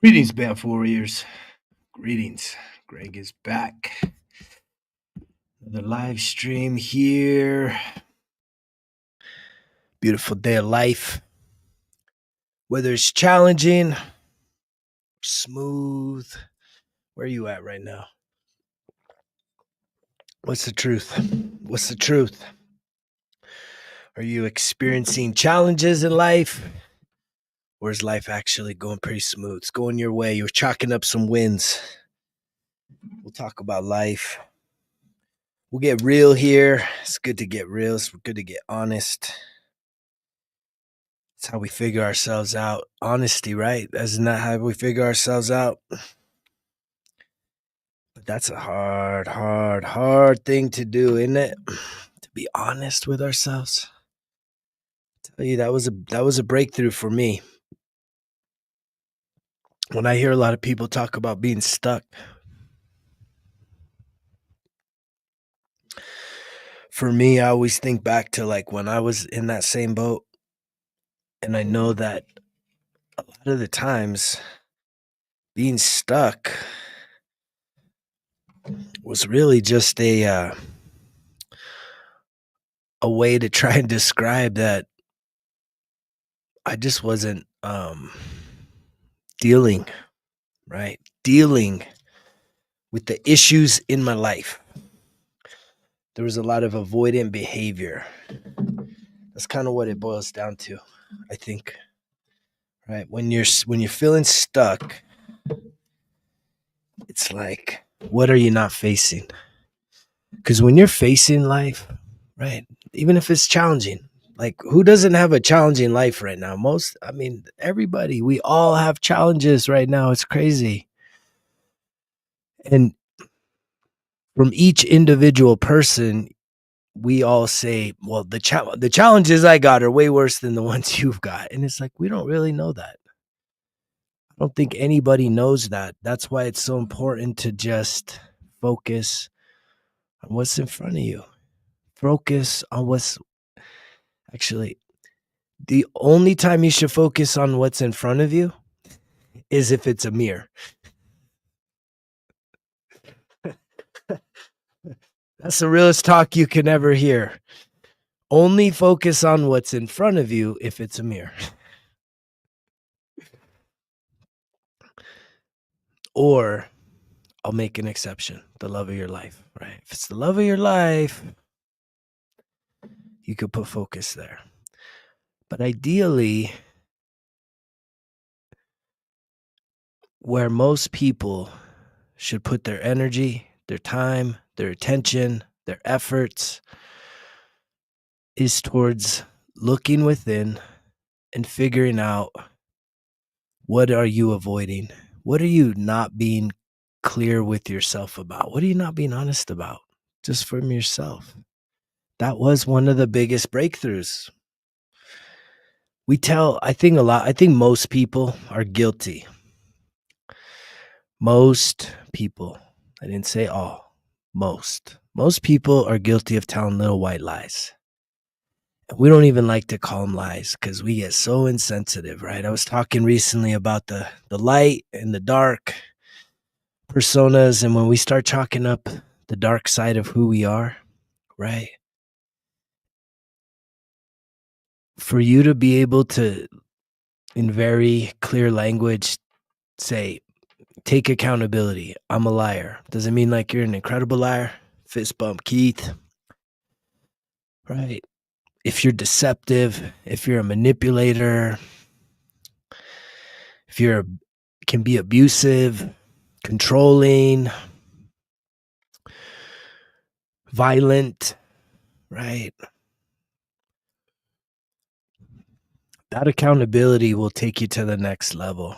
Greetings, Band Warriors. Greetings. Greg is back. Another live stream here. Beautiful day of life. Whether it's challenging, smooth, where are you at right now? What's the truth? What's the truth? Are you experiencing challenges in life? Or is life actually going pretty smooth? It's going your way. You're chalking up some wins. We'll talk about life. We'll get real here. It's good to get real. It's good to get honest. It's how we figure ourselves out. Honesty, right? Isn't that how we figure ourselves out? But that's a hard thing to do, isn't it? To be honest with ourselves. I tell you, that was a breakthrough for me. When I hear a lot of people talk about being stuck, for me, I always think back to like when I was in that same boat. And I know that a lot of the times being stuck was really just a way to try and describe that I just wasn't dealing, right? Dealing with the issues in my life. There was a lot of avoidant behavior. That's kind of what it boils down to, I think. Right? When you're feeling stuck, it's like, what are you not facing? Because when you're facing life, right, even if it's challenging, like who doesn't have a challenging life right now? Everybody, we all have challenges right now. It's crazy. And from each individual person, we all say, well, the challenges I got are way worse than the ones you've got. And it's like, we don't really know that. I don't think anybody knows that. That's why it's so important to just focus on what's in front of you. Focus on what's actually the only time you should focus on what's in front of you is if it's a mirror. That's the realest talk you can ever hear. Only focus on what's in front of you if it's a mirror. Or I'll make an exception, the love of your life, right? If it's the love of your life, you could put focus there. But ideally, where most people should put their energy, their time, their attention, their efforts is towards looking within and figuring out, what are you avoiding? What are you not being clear with yourself about? What are you not being honest about? Just from yourself. That was one of the biggest breakthroughs. I think most people are guilty. Most people, I didn't say all, most people are guilty of telling little white lies. We don't even like to call them lies because we get so insensitive, right? I was talking recently about the light and the dark personas, and when we start chalking up the dark side of who we are, right? For you to be able to, in very clear language, say, take accountability. I'm a liar. Does it mean like you're an incredible liar? Fist bump, Keith. Right. If you're deceptive, if you're a manipulator, if you're can be abusive, controlling, violent, right? That accountability will take you to the next level.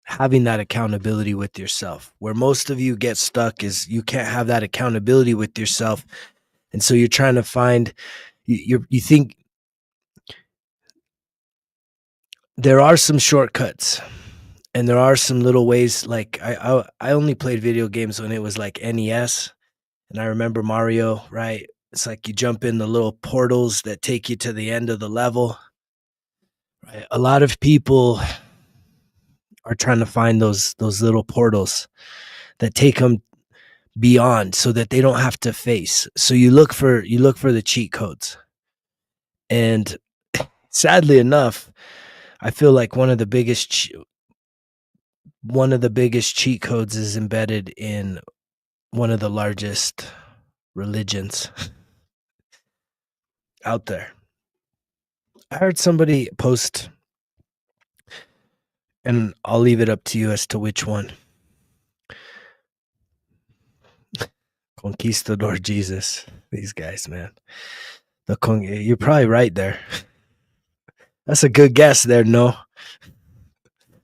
Having that accountability with yourself. Where most of you get stuck is you can't have that accountability with yourself. And so you're trying to find, you think there are some shortcuts and there are some little ways. Like I only played video games when it was like NES, and I remember Mario, right? It's like you jump in the little portals that take you to the end of the level. Right? A lot of people are trying to find those little portals that take them beyond so that they don't have to face. So you look for the cheat codes. And sadly enough, I feel like one of the biggest cheat codes is embedded in one of the largest religions out there. I heard somebody post, and I'll leave it up to you as to which one. Conquistador Jesus. These guys, man. You're probably right there. That's a good guess there, no?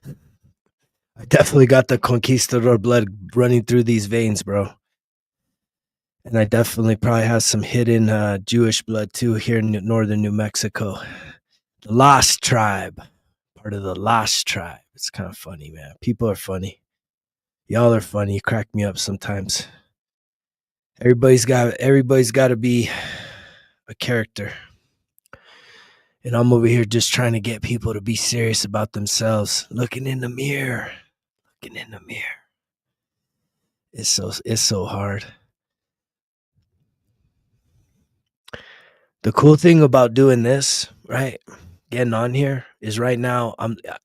I definitely got the conquistador blood running through these veins, bro. And I definitely probably have some hidden Jewish blood too here in northern New Mexico. The Lost Tribe. Part of the Lost Tribe. It's kind of funny, man. People are funny. Y'all are funny. You crack me up sometimes. Everybody's got to be a character. And I'm over here just trying to get people to be serious about themselves. Looking in the mirror. Looking in the mirror. It's so hard. The cool thing about doing this, right? Getting on here is right now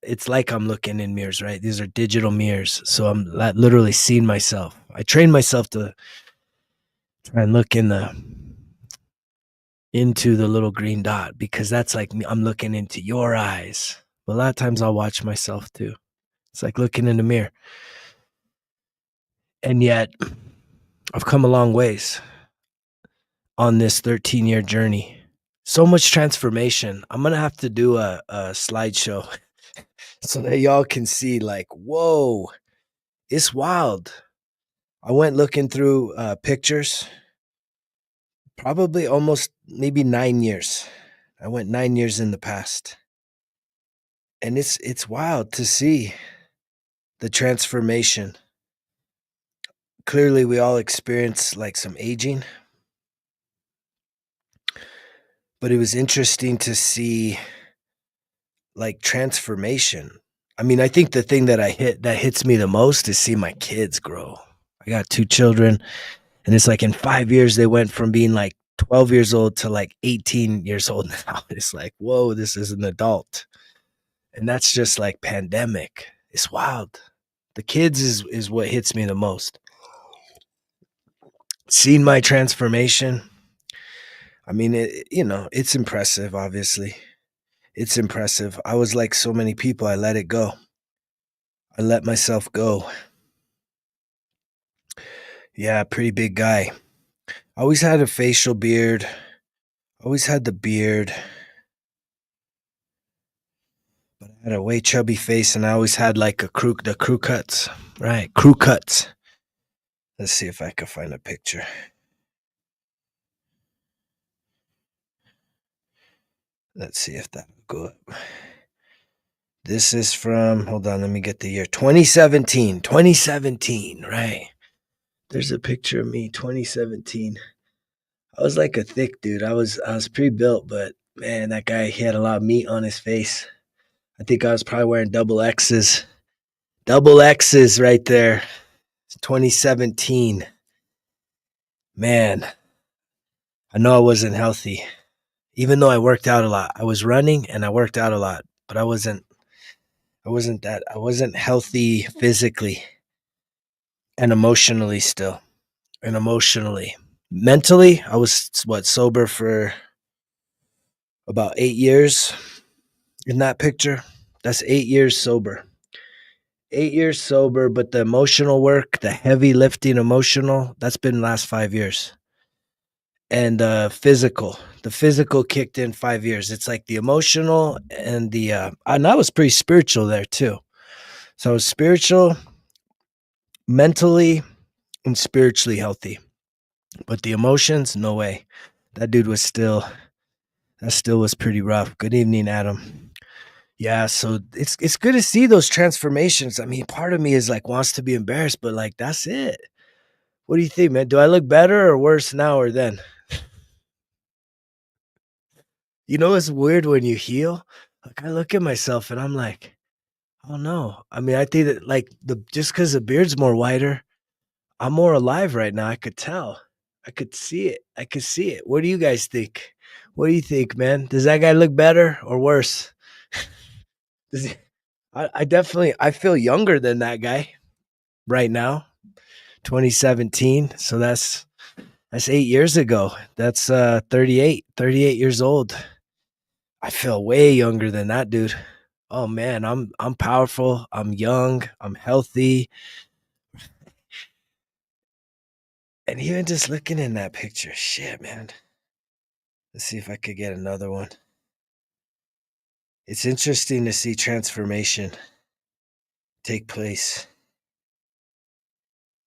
it's like I'm looking in mirrors, right? These are digital mirrors. So I'm literally seeing myself. I train myself to try and look into the little green dot because that's like me. I'm looking into your eyes. But a lot of times I'll watch myself too. It's like looking in the mirror. And yet I've come a long ways on this 13-year journey. So much transformation. I'm going to have to do a slideshow so that y'all can see like, whoa, it's wild. I went looking through pictures, probably almost maybe 9 years. I went 9 years in the past. And it's wild to see the transformation. Clearly, we all experience like some aging, but it was interesting to see like transformation. I mean, I think the thing that hits me the most is see my kids grow. I got 2 children, and it's like in 5 years they went from being like 12 years old to like 18 years old now. It's like, whoa, this is an adult. And that's just like pandemic. It's wild. The kids is what hits me the most. Seeing my transformation. I mean, it's impressive, obviously. It's impressive. I was like so many people, I let it go. I let myself go. Yeah, pretty big guy. I always had a facial beard. Always had the beard. But I had a way chubby face, and I always had like the crew cuts. Right, crew cuts. Let's see if I can find a picture. Let's see if that'll go up. This is from, hold on, let me get the year. 2017. 2017, right. There's a picture of me, 2017. I was like a thick dude. I was pretty built, but man, that guy, he had a lot of meat on his face. I think I was probably wearing double X's. Double X's right there. 2017. Man, I know I wasn't healthy. Even though I worked out a lot. I was running and I worked out a lot, but I wasn't healthy physically and emotionally still. And emotionally. Mentally, I was sober for about 8 years in that picture. That's 8 years sober. 8 years sober, but the emotional work, the heavy lifting emotional, that's been the last 5 years. And the physical kicked in 5 years. It's like the emotional and and I was pretty spiritual there too. So I was spiritual, mentally, and spiritually healthy. But the emotions, no way. That still was pretty rough. Good evening, Adam. Yeah, so it's good to see those transformations. I mean, part of me is like wants to be embarrassed, but like that's it. What do you think, man? Do I look better or worse now or then? You know, it's weird when you heal. Like I look at myself and I'm like, I don't know. I mean, I think that like the just because the beard's more whiter, I'm more alive right now. I could tell. I could see it. I could see it. What do you guys think? What do you think, man? Does that guy look better or worse? Does he, I definitely I feel younger than that guy right now. 2017. So that's 8 years ago. That's 38 years old. I feel way younger than that dude. Oh man, I'm powerful. I'm young. I'm healthy. And even just looking in that picture, shit, man. Let's see if I could get another one. It's interesting to see transformation take place.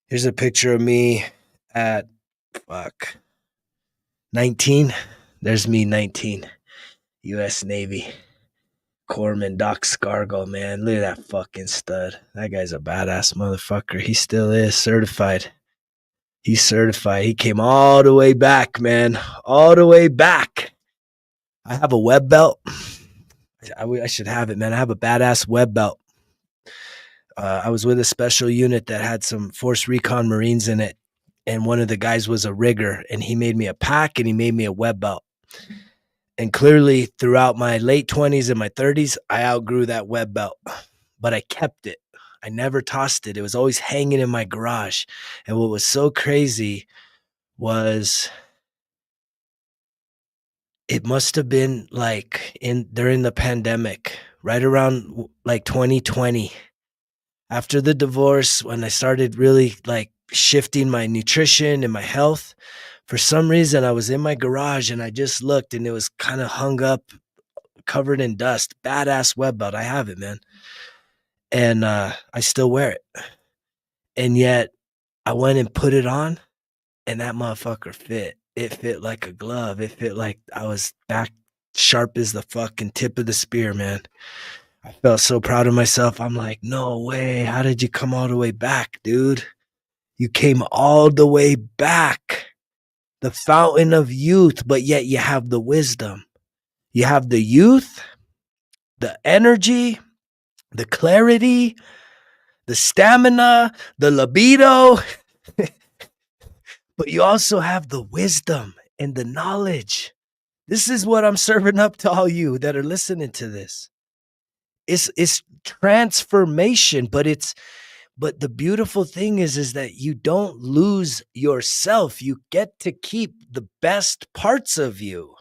Here's a picture of me at fuck 19. There's me 19. US Navy. Corpsman Doc Scargo, man. Look at that fucking stud. That guy's a badass motherfucker. He still is certified. He's certified. He came all the way back, man. All the way back. I have a web belt. I should have it, man. I have a badass web belt. I was with a special unit that had some Force Recon Marines in it. And one of the guys was a rigger. And he made me a pack and he made me a web belt. And clearly, throughout my late 20s and my 30s, I outgrew that web belt, but I kept it. I never tossed it. It was always hanging in my garage. And what was so crazy was it must have been like in during the pandemic, right around like 2020, after the divorce, when I started really like shifting my nutrition and my health. For some reason, I was in my garage and I just looked and it was kind of hung up, covered in dust. Badass web belt. I have it, man. And I still wear it. And yet I went and put it on and that motherfucker fit. It fit like a glove. It fit like I was back sharp as the fucking tip of the spear, man. I felt so proud of myself. I'm like, no way. How did you come all the way back, dude? You came all the way back. The fountain of youth, but yet you have the wisdom. You have the youth, the energy, the clarity, the stamina, the libido, but you also have the wisdom and the knowledge. This is what I'm serving up to all you that are listening to this. It's transformation, but the beautiful thing is that you don't lose yourself. You get to keep the best parts of you.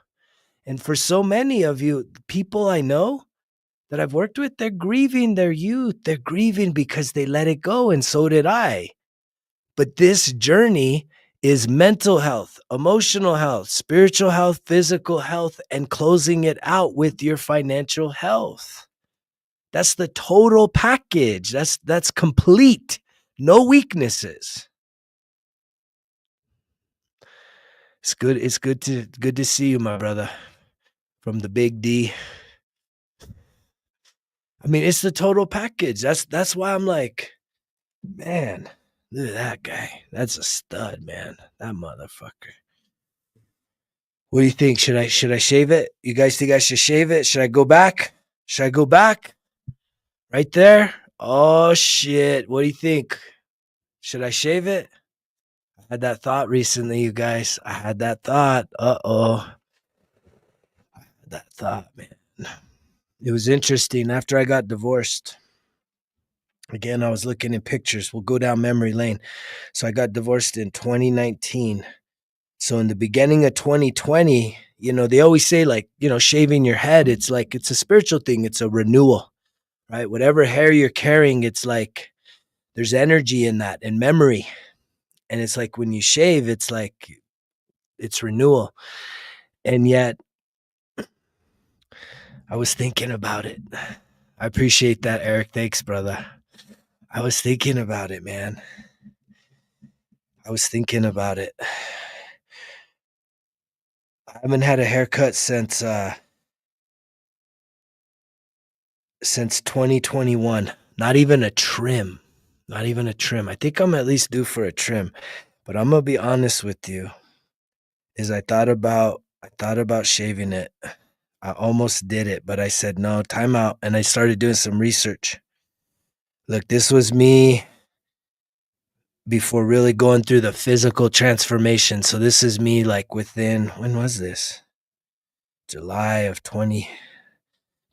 And for so many of you, people I know that I've worked with, they're grieving their youth. They're grieving because they let it go, and so did I. But this journey is mental health, emotional health, spiritual health, physical health, and closing it out with your financial health. That's the total package. That's complete. No weaknesses. It's good. It's good to see you, my brother. From the big D. I mean, it's the total package. That's why I'm like, man, look at that guy. That's a stud, man. That motherfucker. What do you think? Should I shave it? You guys think I should shave it? Should I go back? Should I go back? Right there? Oh shit. What do you think? Should I shave it? I had that thought recently, you guys. I had that thought. Uh-oh. That thought, man. It was interesting. After I got divorced, again, I was looking in pictures. We'll go down memory lane. So I got divorced in 2019. So in the beginning of 2020, they always say like, shaving your head, it's like it's a spiritual thing, it's a renewal, right? Whatever hair you're carrying, it's like there's energy in that and memory. And it's like when you shave, it's like it's renewal. And yet I was thinking about it. I appreciate that, Eric. Thanks, brother. I was thinking about it, man. I was thinking about it. I haven't had a haircut since 2021. Not even a trim. Not even a trim. I think I'm at least due for a trim. But I'm gonna be honest with you. I thought about shaving it. I almost did it, but I said no, time out, and I started doing some research. Look, this was me before really going through the physical transformation. So this is me like within, when was this? July of 20,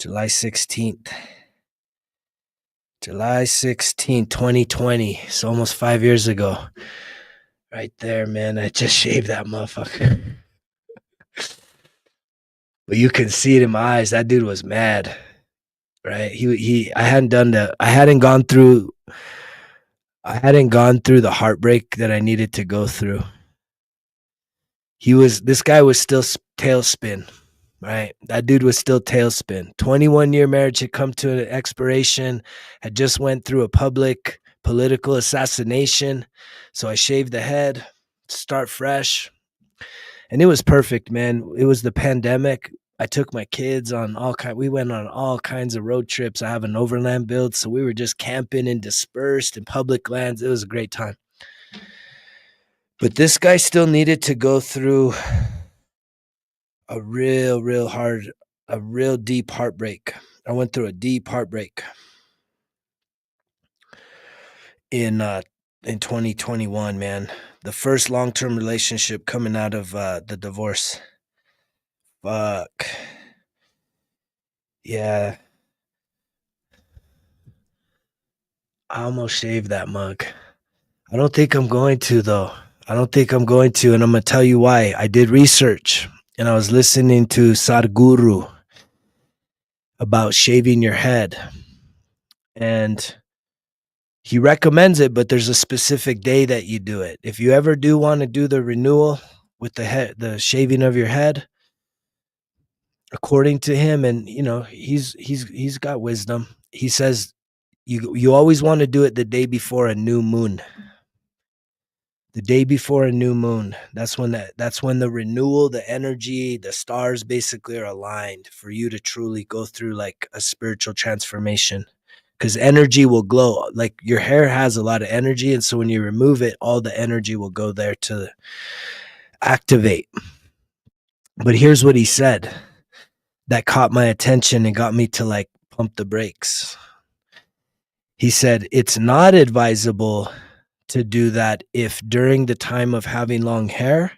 July 16th. July 16th, 2020. So almost 5 years ago. Right there, man. I just shaved that motherfucker. But you can see it in my eyes. That dude was mad. Right? I hadn't done that. I hadn't gone through the heartbreak that I needed to go through. This guy was still tailspin, right? That dude was still tailspin. 21-year marriage had come to an expiration, had just went through a public political assassination. So I shaved the head, start fresh. And it was perfect, man. It was the pandemic. I took my kids on we went on all kinds of road trips. I have an overland build, so we were just camping and dispersed in public lands. It was a great time. But this guy still needed to go through a real deep heartbreak. I went through a deep heartbreak in 2021, man. The first long-term relationship coming out of the divorce. Fuck. Yeah. I almost shaved that mug. I don't think I'm going to, though. I don't think I'm going to, and I'm going to tell you why. I did research, and I was listening to Sadhguru about shaving your head. And he recommends it, but there's a specific day that you do it. If you ever do want to do the renewal with the shaving of your head, according to him, and he's got wisdom. He says you always want to do it the day before a new moon. The day before a new moon. That's when the renewal, the energy, the stars basically are aligned for you to truly go through like a spiritual transformation. Because energy will glow. Like your hair has a lot of energy, and so when you remove it, all the energy will go there to activate. But here's what he said that caught my attention and got me to like pump the brakes. He said it's not advisable to do that if during the time of having long hair,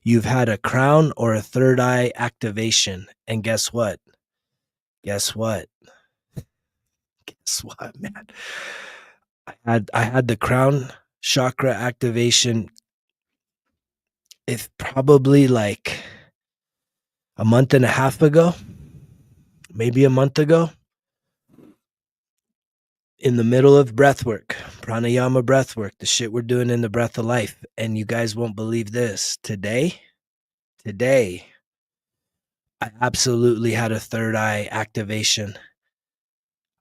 you've had a crown or a third eye activation. And guess what? Guess what? Guess what, man? I had the crown chakra activation if probably like a month and a half ago, maybe a month ago, in the middle of breathwork, pranayama breathwork, the shit we're doing in the breath of life. And you guys won't believe this. Today, I absolutely had a third eye activation.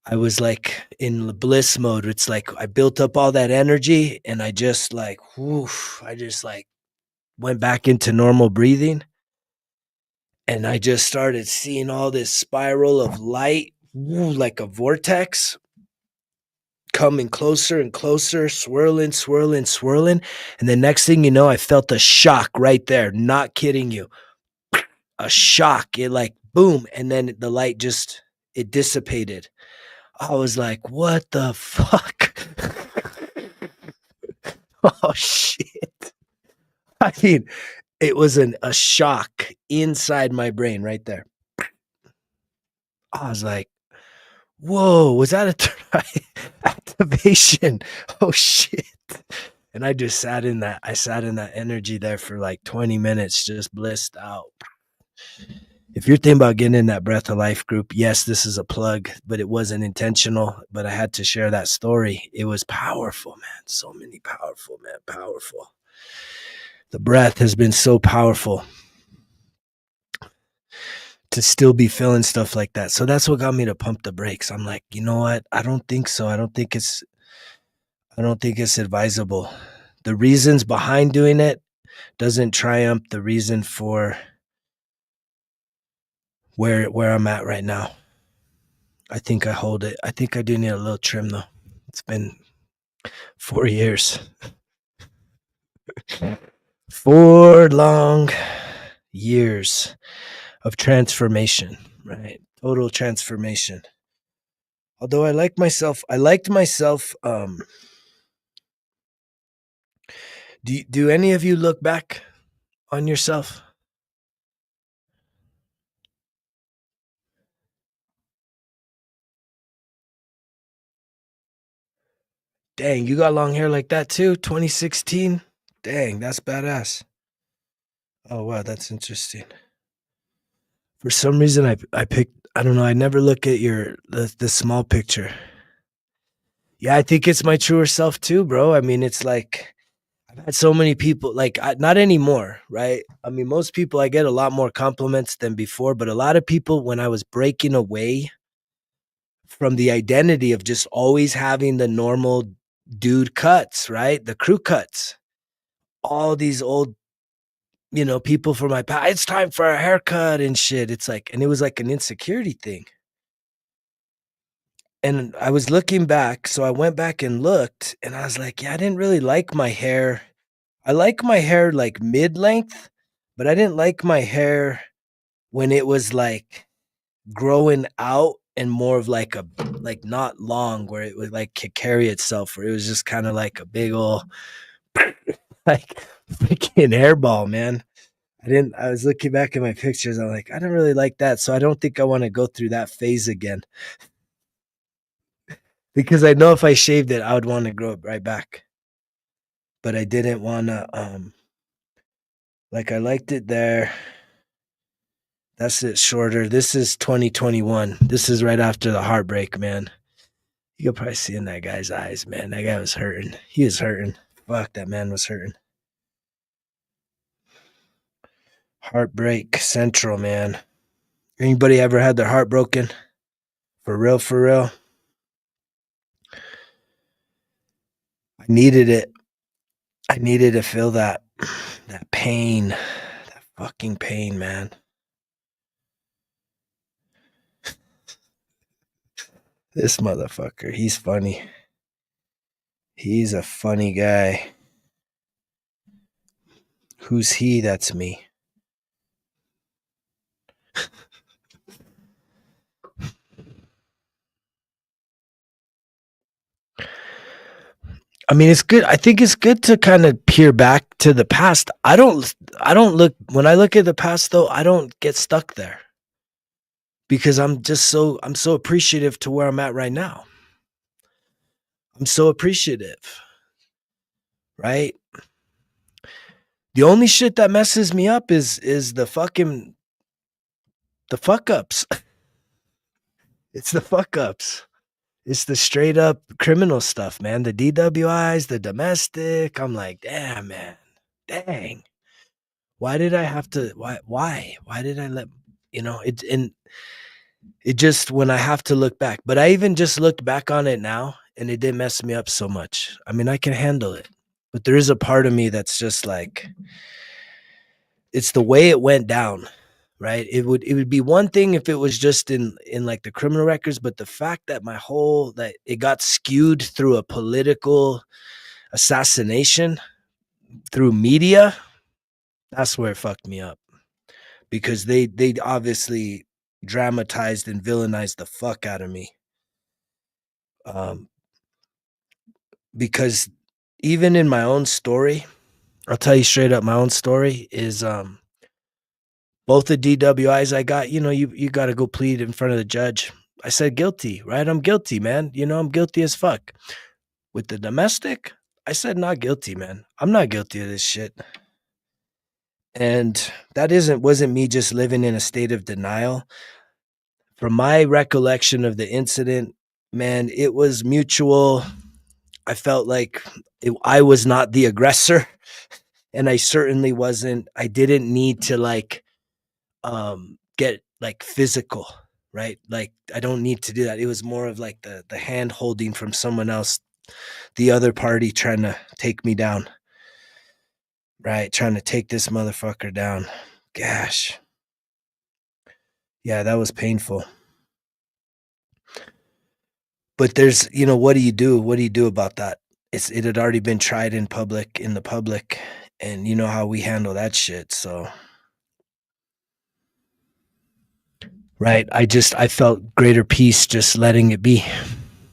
I was like in bliss mode. It's like I built up all that energy and I just like, I just like went back into normal breathing. And I just started seeing all this spiral of light, like a vortex, coming closer and closer, swirling. And the next thing you know, I felt a shock right there. Not kidding you. A shock. It like boom. And then the light it dissipated. I was like, what the fuck? Oh, shit. I mean, it was a shock inside my brain right there. I was like, whoa, was that a activation? Oh, shit. And I just sat in that. I sat in that energy there for like 20 minutes, just blissed out. If you're thinking about getting in that Breath of Life group, yes, this is a plug, but it wasn't intentional. But I had to share that story. It was powerful, man. So many powerful, man. Powerful. The breath has been so powerful to still be feeling stuff like that. So that's what got me to pump the brakes. I'm like, you know what? I don't think so. I don't think it's advisable. The reasons behind doing it doesn't triumph the reason for where I'm at right now. I think I hold it. I think I do need a little trim though. It's been 4 years. 4 long years of transformation, right? Total transformation. Although I liked myself. Do any of you look back on yourself? Dang, you got long hair like that too? 2016? Dang, that's badass. Oh wow, that's interesting. For some reason I picked, I don't know, I never look at the small picture. Yeah, I think it's my truer self too, bro. I mean, it's like I've had so many people, like not anymore, right? I mean, most people I get a lot more compliments than before, but a lot of people when I was breaking away from the identity of just always having the normal dude cuts, right? The crew cuts. All these old, people from my past, it's time for a haircut and shit. It's like, and it was like an insecurity thing. And I was looking back, so I went back and looked, and I was like, yeah, I didn't really like my hair. I like my hair like mid length, but I didn't like my hair when it was like growing out and more of like a like not long where it would like carry itself, where it was just kind of like a big old like freaking hairball, man. I was looking back at my pictures. I'm like, I don't really like that. So I don't think I want to go through that phase again because I know if I shaved it, I would want to grow it right back. But I didn't want to, like, I liked it there. That's it shorter. This is 2021. This is right after the heartbreak, man. You could probably see in that guy's eyes, man. That guy was hurting. He was hurting. Fuck, that man was hurting. Heartbreak Central, man. Anybody ever had their heart broken? For real, for real. I needed it. I needed to feel that pain. That fucking pain, man. This motherfucker, he's funny. He's a funny guy. Who's he? That's me. I mean, it's good. I think it's good to kind of peer back to the past. I don't look, when I look at the past though, I don't get stuck there because I'm so appreciative to where I'm at right now. I'm so appreciative, right? The only shit that messes me up is the fuck ups. It's the fuck ups. It's the straight up criminal stuff, man. The DWIs, the domestic. I'm like, damn, man. Dang. Why did I have to why did I let it, and it just, when I have to look back, but I even just looked back on it now and it didn't mess me up so much. I mean, I can handle it. But there is a part of me that's just like, it's the way it went down, right? It would be one thing if it was just in like the criminal records, but the fact that that it got skewed through a political assassination through media, that's where it fucked me up. Because they obviously dramatized and villainized the fuck out of me. Um, because even in my own story, I'll tell you straight up, my own story is both the DWIs I got, you got to go plead in front of the judge. I said guilty, right? I'm guilty, man. I'm guilty as fuck. With the domestic, I said not guilty, man. I'm not guilty of this shit. And that wasn't me just living in a state of denial. From my recollection of the incident, man, it was mutual. I felt like I was not the aggressor, and I certainly wasn't. I didn't need to get like physical, right? Like I don't need to do that. It was more of like the hand holding from someone else, the other party trying to take me down, right? Trying to take this motherfucker down. Gosh. Yeah, that was painful. But there's, what do you do? What do you do about that? It had already been tried in the public, and you know how we handle that shit. So right? I felt greater peace just letting it be.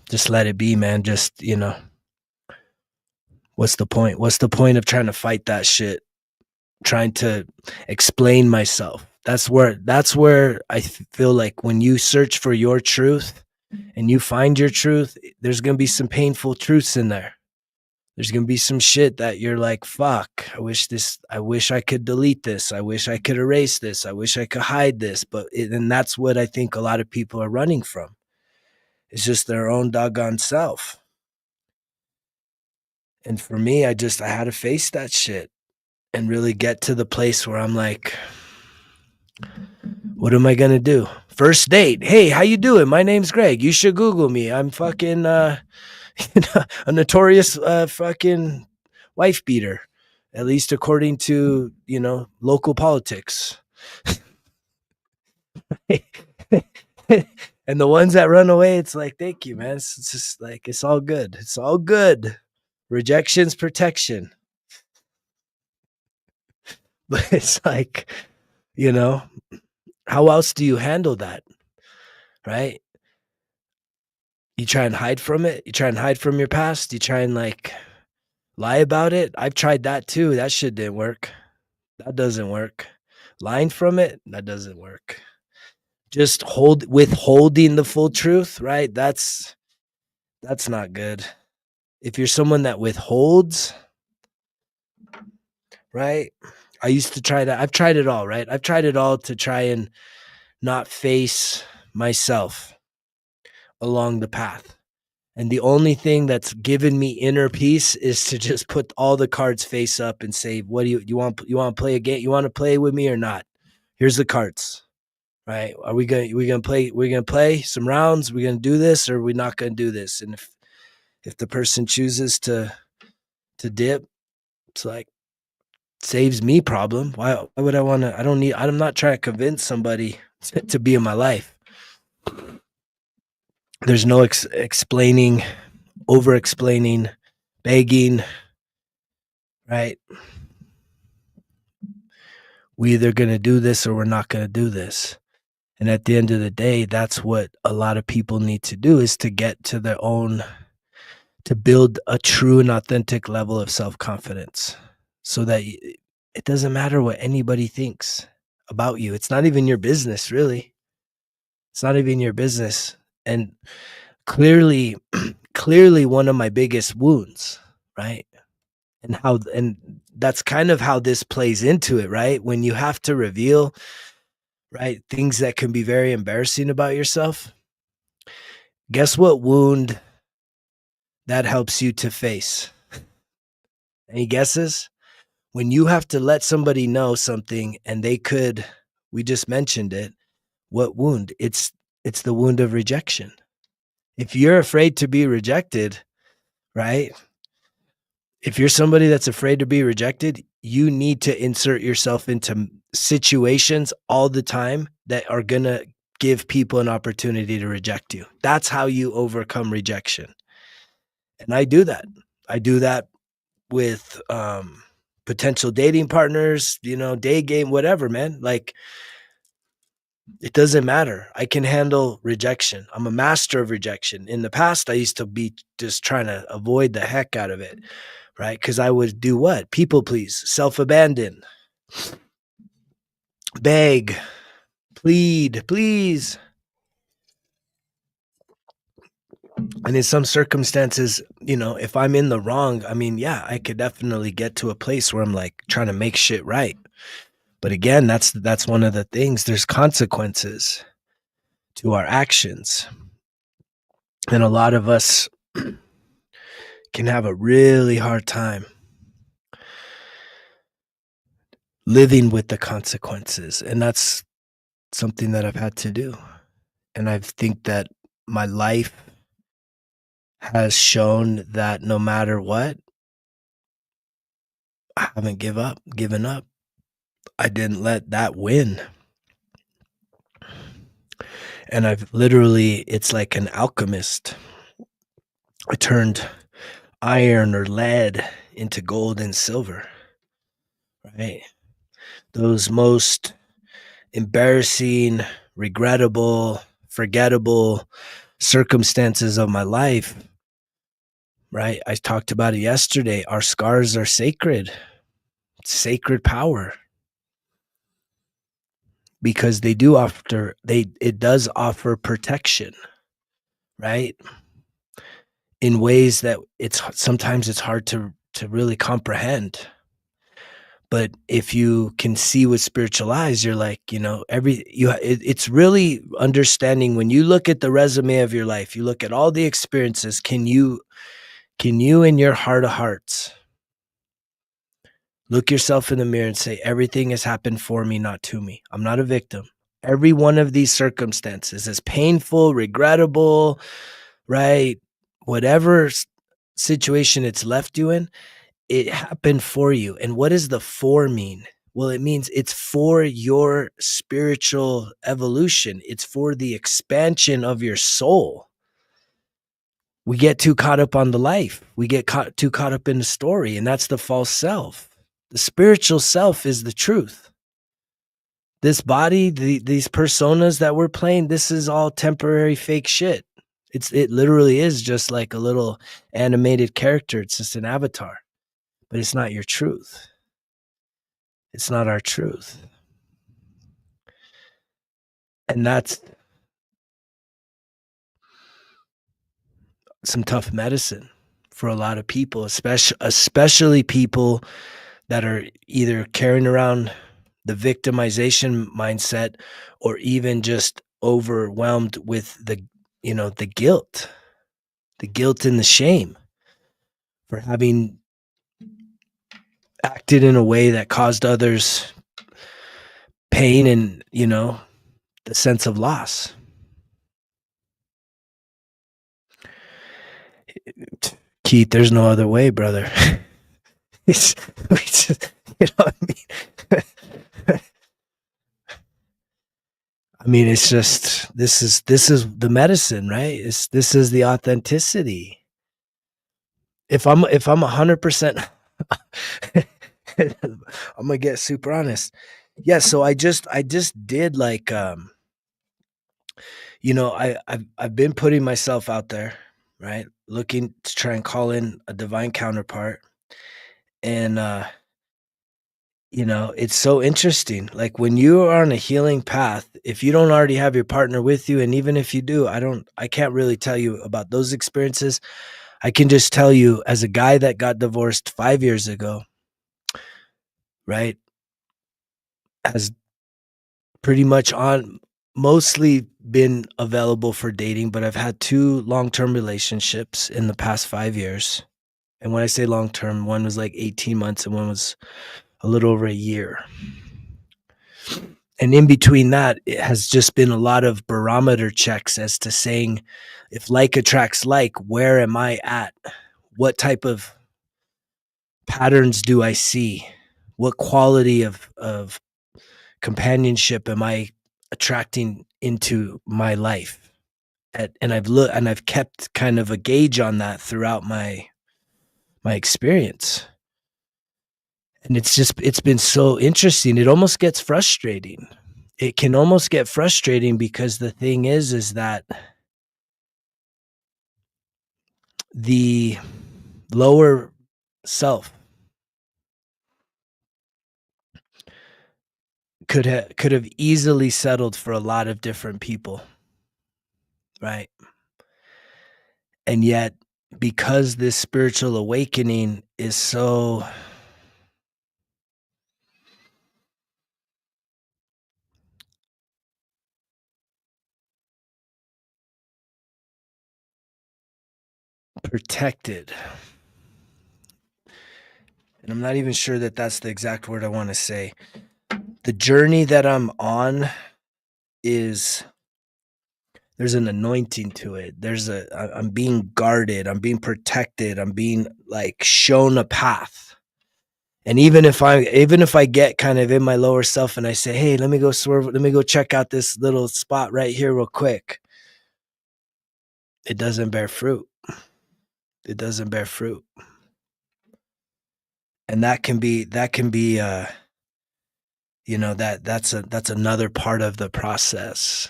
Just let it be, man. Just, what's the point? What's the point of trying to fight that shit? Trying to explain myself. That's where I feel like when you search for your truth and you find your truth, there's going to be some painful truths in there. There's going to be some shit that you're like, fuck, I wish I could delete this. I wish I could erase this. I wish I could hide this. And that's what I think a lot of people are running from. It's just their own doggone self. And for me, I had to face that shit and really get to the place where I'm like, what am I gonna do? First date. Hey, how you doing? My name's Greg. You should Google me. I'm fucking a notorious fucking wife beater, at least according to local politics. And the ones that run away, it's like, thank you, man. It's just like it's all good. It's all good. Rejection's protection. But it's like, you know, how else do you handle that? Right? You try and hide from it. You try and hide from your past. You try and like lie about it. I've tried that too. That shit didn't work. That doesn't work. Lying from it, that doesn't work. Just withholding the full truth, right? That's not good. If you're someone that withholds, right? I used to try that. I've tried it all, right? I've tried it all to try and not face myself along the path. And the only thing that's given me inner peace is to just put all the cards face up and say, "What do you want? You want to play a game? You want to play with me or not? Here's the cards, right? Are we gonna play? We're gonna play some rounds. We're gonna do this, or we're not gonna do this." And if the person chooses to dip, it's like saves me problem. Why would I want to? I don't need. I'm not trying to convince somebody to be in my life. There's no explaining, over explaining, begging, right? We either going to do this or we're not going to do this. And at the end of the day, that's what a lot of people need to do, is to get to their own, to build a true and authentic level of self-confidence, so that it doesn't matter what anybody thinks about you. It's not even your business, really. It's not even your business. And clearly, clearly one of my biggest wounds, right? And that's kind of how this plays into it, right? When you have to reveal, right, things that can be very embarrassing about yourself. Guess what wound that helps you to face? Any guesses? When you have to let somebody know something and we just mentioned it, what wound? It's the wound of rejection. If you're afraid to be rejected, right? If you're somebody that's afraid to be rejected, you need to insert yourself into situations all the time that are going to give people an opportunity to reject you. That's how you overcome rejection. And I do that. I do that with potential dating partners, day game, whatever, man. Like, it doesn't matter. I can handle rejection. I'm a master of rejection. In the past, I used to be just trying to avoid the heck out of it, right? Because I would do what? People please, self-abandon, beg, plead, please. And in some circumstances, if I'm in the wrong, I mean, yeah, I could definitely get to a place where I'm like trying to make shit right. But again, that's one of the things. There's consequences to our actions. And a lot of us can have a really hard time living with the consequences. And that's something that I've had to do. And I think that my life has shown that no matter what, I haven't given up. I didn't let that win. And it's like an alchemist. I turned iron or lead into gold and silver, right? Those most embarrassing regrettable, forgettable circumstances of my life, right? I talked about it yesterday. Our scars are sacred, sacred power, because it does offer protection, right? In ways that sometimes it's hard to really comprehend. But if you can see with spiritual eyes, you're like, it's really understanding. When you look at the resume of your life, you look at all the experiences, can you in your heart of hearts look yourself in the mirror and say, everything has happened for me, not to me. I'm not a victim. Every one of these circumstances is painful, regrettable, right? Whatever situation it's left you in, it happened for you. And what does the for mean? Well, it means it's for your spiritual evolution. It's for the expansion of your soul. We get too caught up on the life. We get too caught up in the story, and that's the false self. The spiritual self is the truth. This body, these personas that we're playing, this is all temporary fake shit. It literally is just like a little animated character. It's just an avatar, but it's not your truth. It's not our truth. And that's some tough medicine for a lot of people, especially people that are either carrying around the victimization mindset or even just overwhelmed with the guilt and the shame for having acted in a way that caused others pain and, the sense of loss. Keith, there's no other way, brother. It's you know what I mean? I mean, it's just this is the medicine, right? This is the authenticity. If I'm 100%, I'm gonna get super honest. Yeah, so I just did like I've been putting myself out there, right? Looking to try and call in a divine counterpart. And it's so interesting. Like when you are on a healing path, if you don't already have your partner with you, and even if you do, I can't really tell you about those experiences. I can just tell you, as a guy that got divorced 5 years ago, right? Has pretty much on mostly been available for dating, but I've had 2 long-term relationships in the past 5 years. And when I say long-term, one was like 18 months and one was a little over a year. And in between that, it has just been a lot of barometer checks as to saying, if like attracts like, where am I at? What type of patterns do I see? What quality of companionship am I attracting into my life? And I've kept kind of a gauge on that throughout my experience. And it's been so interesting. It almost gets frustrating. It can almost get frustrating because the thing is that the lower self could have easily settled for a lot of different people, right? And yet, because this spiritual awakening is so protected, and I'm not even sure that that's the exact word I want to say. The journey that I'm on is, there's an anointing to it. I'm being guarded, I'm being protected, I'm being like shown a path. And even if I get kind of in my lower self and I say, hey, let me go check out this little spot right here real quick, it doesn't bear fruit. It doesn't bear fruit. And that can be That's another part of the process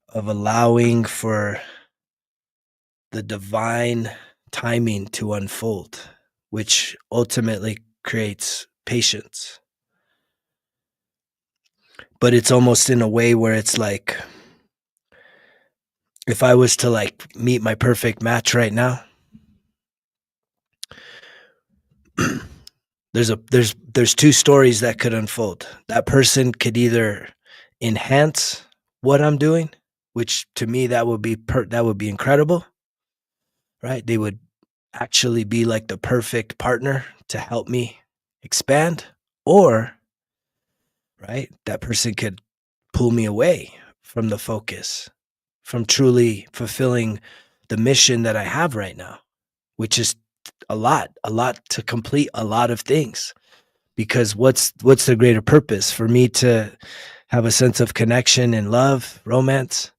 of allowing for the divine timing to unfold, which ultimately creates patience. But it's almost in a way where it's like, if I was to like meet my perfect match right now, there's two stories that could unfold. That person could either enhance what I'm doing, which to me that would be incredible, right? They would actually be like the perfect partner to help me expand, or right, that person could pull me away from the focus, from truly fulfilling the mission that I have right now, which is a lot to complete a lot of things. Because what's the greater purpose for me to have a sense of connection and love, romance,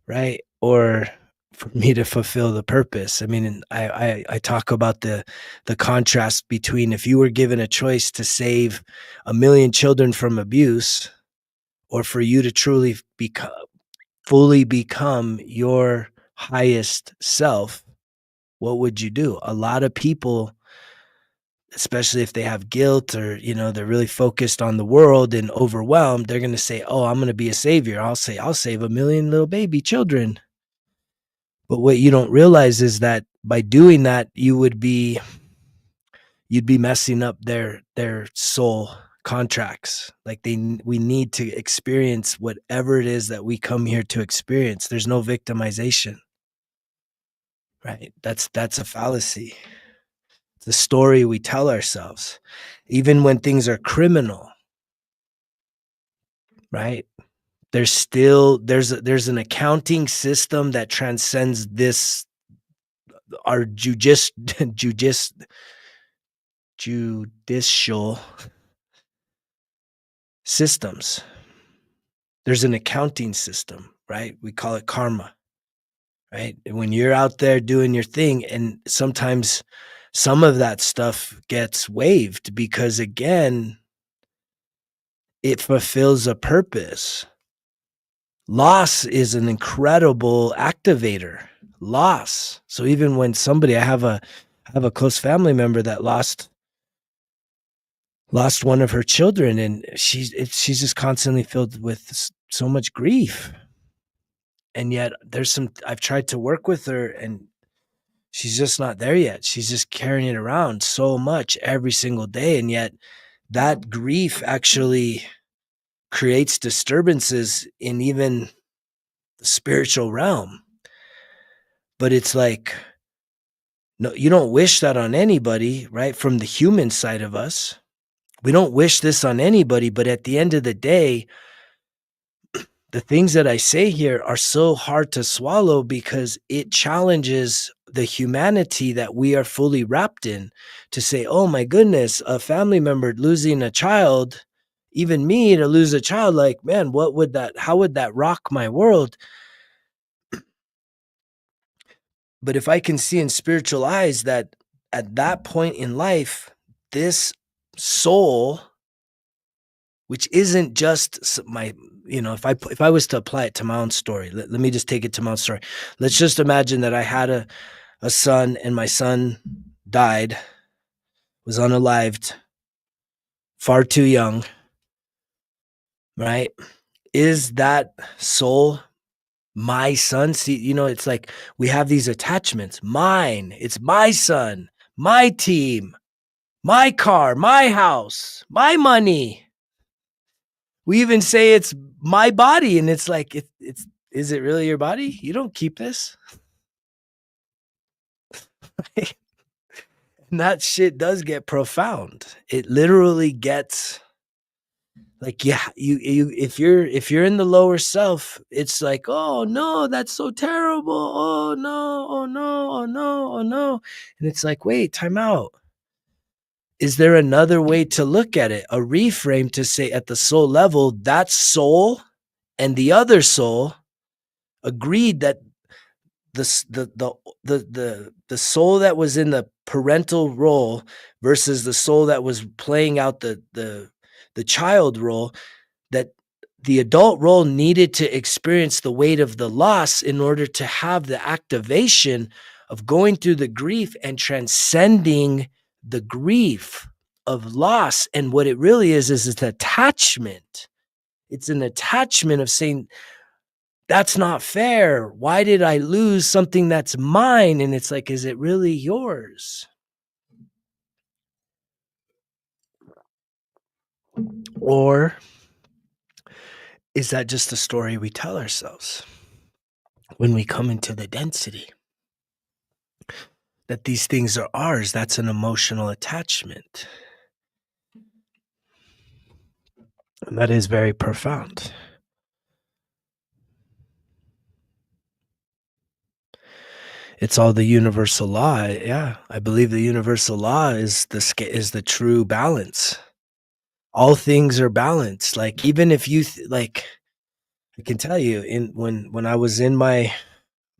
right? Or for me to fulfill the purpose. I mean, I talk about the contrast between, if you were given a choice to save 1 million children from abuse, or for you to truly become fully become your highest self, what would you do? A lot of people, especially if they have guilt, or they're really focused on the world and overwhelmed, they're going to say, oh, I'm going to be a savior. I'll say I'll save 1 million little baby children. But what you don't realize is that by doing that, you'd be messing up their soul contracts. Like we need to experience whatever it is that we come here to experience. There's no victimization, right? That's a fallacy. It's the story we tell ourselves, even when things are criminal, right? There's an accounting system that transcends this, our judicial systems. There's an accounting system, right? We call it karma, right? And when you're out there doing your thing, and sometimes some of that stuff gets waived because, again, it fulfills a purpose. Loss is an incredible activator. Loss. So even when I have a close family member that lost one of her children, and she's just constantly filled with so much grief. And yet I've tried to work with her, and she's just not there yet. She's just carrying it around so much every single day. And yet that grief actually creates disturbances in even the spiritual realm. But it's like, no, you don't wish that on anybody, right? From the human side of us, we don't wish this on anybody. But at the end of the day, the things that I say here are so hard to swallow because it challenges the humanity that we are fully wrapped in, to say, oh my goodness, a family member losing a child, even me to lose a child, like, man, how would that rock my world? But if I can see in spiritual eyes that at that point in life, this soul, which isn't just my, if I was to apply it to my own story, let me just take it to my own story. Let's just imagine that I had a son, and my son died, was unalived, far too young, right? Is that soul my son? See, it's like we have these attachments. Mine, it's my son, my team, my car, my house, my money. We even say it's my body, and it's like, is it really your body? You don't keep this. And that shit does get profound. It literally gets like, yeah, if you're in the lower self, it's like, oh no, that's so terrible. Oh no, oh no, oh no, oh no. And it's like, wait, time out. Is there another way to look at it? A reframe to say, at the soul level, that soul and the other soul agreed that the soul that was in the parental role versus the soul that was playing out the child role, that the adult role needed to experience the weight of the loss in order to have the activation of going through the grief and transcending the grief of loss. And what it really is it's attachment. It's an attachment of saying, that's not fair. Why did I lose something that's mine? And it's like, is it really yours? Or is that just a story we tell ourselves when we come into the density? That these things are ours, that's an emotional attachment. And that is very profound. It's all the universal law. Yeah, I believe the universal law is the true balance. All things are balanced. Like, even if you like, I can tell you, when I was in my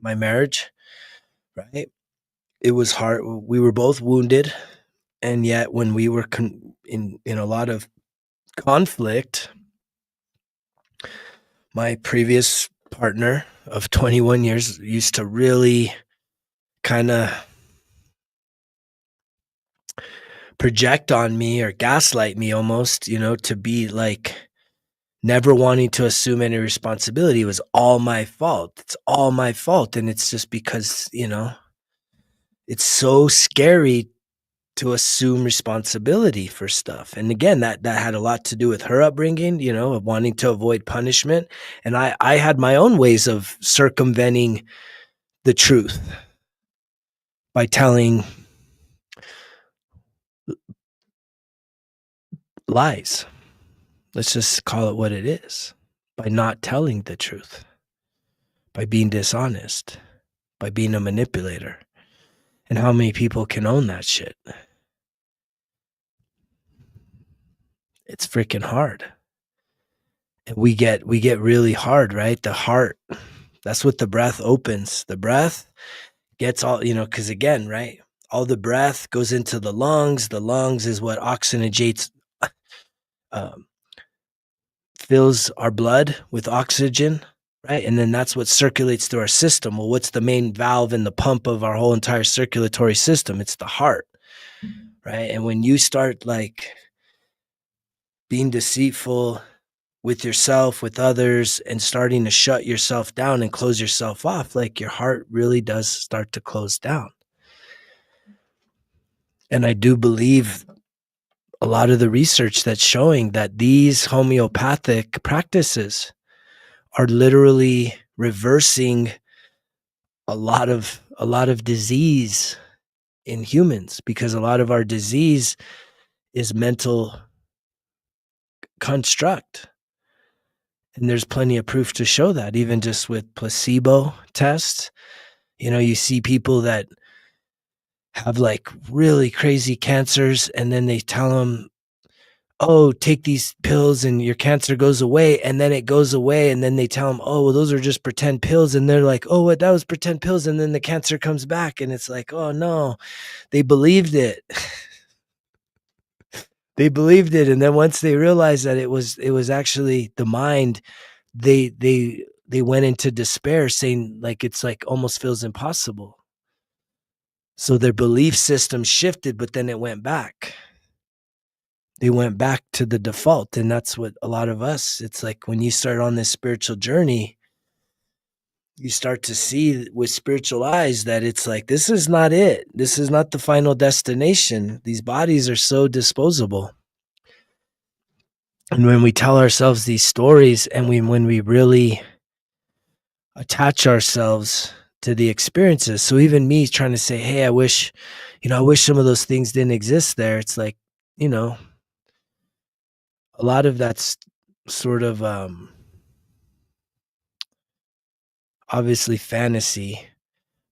marriage, right? It was hard. We were both wounded, and yet when we were in a lot of conflict, my previous partner of 21 years used to really kind of project on me or gaslight me almost, to be like never wanting to assume any responsibility. It was all my fault. It's all my fault. And it's just because, it's so scary to assume responsibility for stuff. And again, that had a lot to do with her upbringing, of wanting to avoid punishment. And I had my own ways of circumventing the truth by telling lies. Let's just call it what it is. By not telling the truth, by being dishonest, by being a manipulator. And how many people can own that shit? It's freaking hard. And we get really hard, right? The heart, that's what the breath opens. The breath gets all, because again, right? All the breath goes into the lungs. The lungs is what oxygenates, fills our blood with oxygen, right? And then that's what circulates through our system. Well, what's the main valve and the pump of our whole entire circulatory system? It's the heart, right? And when you start like being deceitful with yourself, with others, and starting to shut yourself down and close yourself off, like your heart really does start to close down. And I do believe a lot of the research that's showing that these homeopathic practices are literally reversing a lot of disease in humans, because a lot of our disease is mental construct. And there's plenty of proof to show that, even just with placebo tests. You see people that have like really crazy cancers, and then they tell them, oh, take these pills and your cancer goes away. And then it goes away. And then they tell them, oh, well, those are just pretend pills. And they're like, oh, what? That was pretend pills. And then the cancer comes back. And it's like, oh, no, they believed it. They believed it. And then once they realized that it was actually the mind, they went into despair, saying like, it's like almost feels impossible. So their belief system shifted, but then it went back. They went back to the default. And that's what a lot of us, it's like when you start on this spiritual journey, you start to see with spiritual eyes that it's like, this is not it. This is not the final destination. These bodies are so disposable. And when we tell ourselves these stories, and when we really attach ourselves to the experiences. So even me trying to say, hey, I wish some of those things didn't exist there. It's like, a lot of that's sort of obviously fantasy,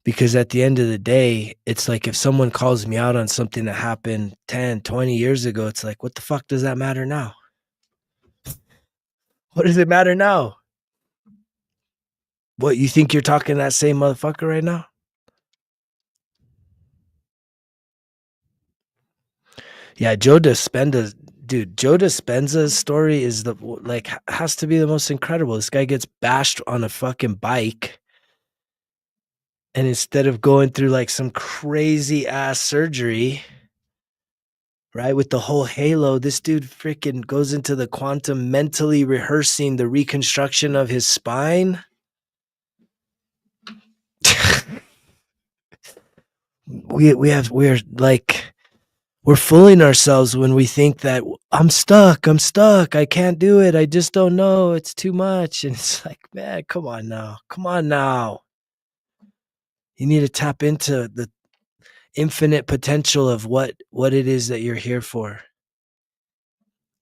because at the end of the day, it's like if someone calls me out on something that happened 10, 20 years ago, it's like, what the fuck does that matter now? What does it matter now? What, you think you're talking to that same motherfucker right now? Yeah, Joe Dispenza dude, Joe Dispenza's story is has to be the most incredible. This guy gets bashed on a fucking bike, and instead of going through like some crazy ass surgery, right, with the whole halo, this dude freaking goes into the quantum, mentally rehearsing the reconstruction of his spine. We're like, we're fooling ourselves when we think that I'm stuck, I can't do it, I just don't know, it's too much. And it's like, man, come on now. You need to tap into the infinite potential of what it is that you're here for.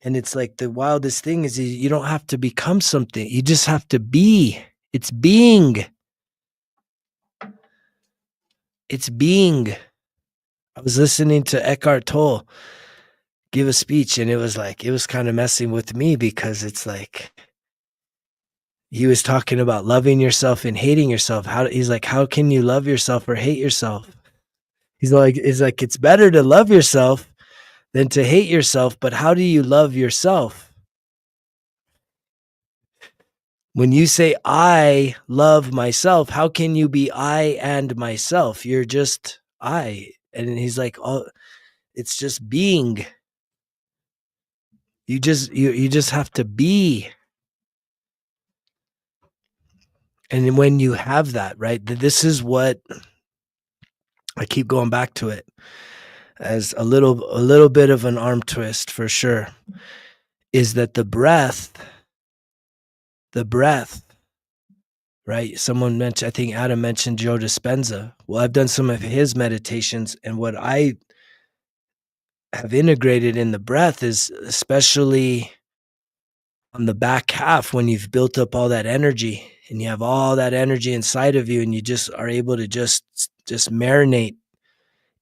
And it's like the wildest thing is you don't have to become something. You just have to be. It's being. It's being. I was listening to Eckhart Tolle give a speech, and it was kind of messing with me because it's like he was talking about loving yourself and hating yourself. He's like, how can you love yourself or hate yourself? He's like, it's better to love yourself than to hate yourself, but how do you love yourself? When you say I love myself, how can you be I and myself? You're just I. And he's like, oh, it's just being. You just have to be. And when you have that, right? This is what I keep going back to it as a little bit of an arm twist for sure, is that the breath, right? Someone mentioned, I think Adam mentioned Joe Dispenza. Well, I've done some of his meditations, and what I have integrated in the breath is, especially on the back half, when you've built up all that energy and you have all that energy inside of you, and you just are able to just marinate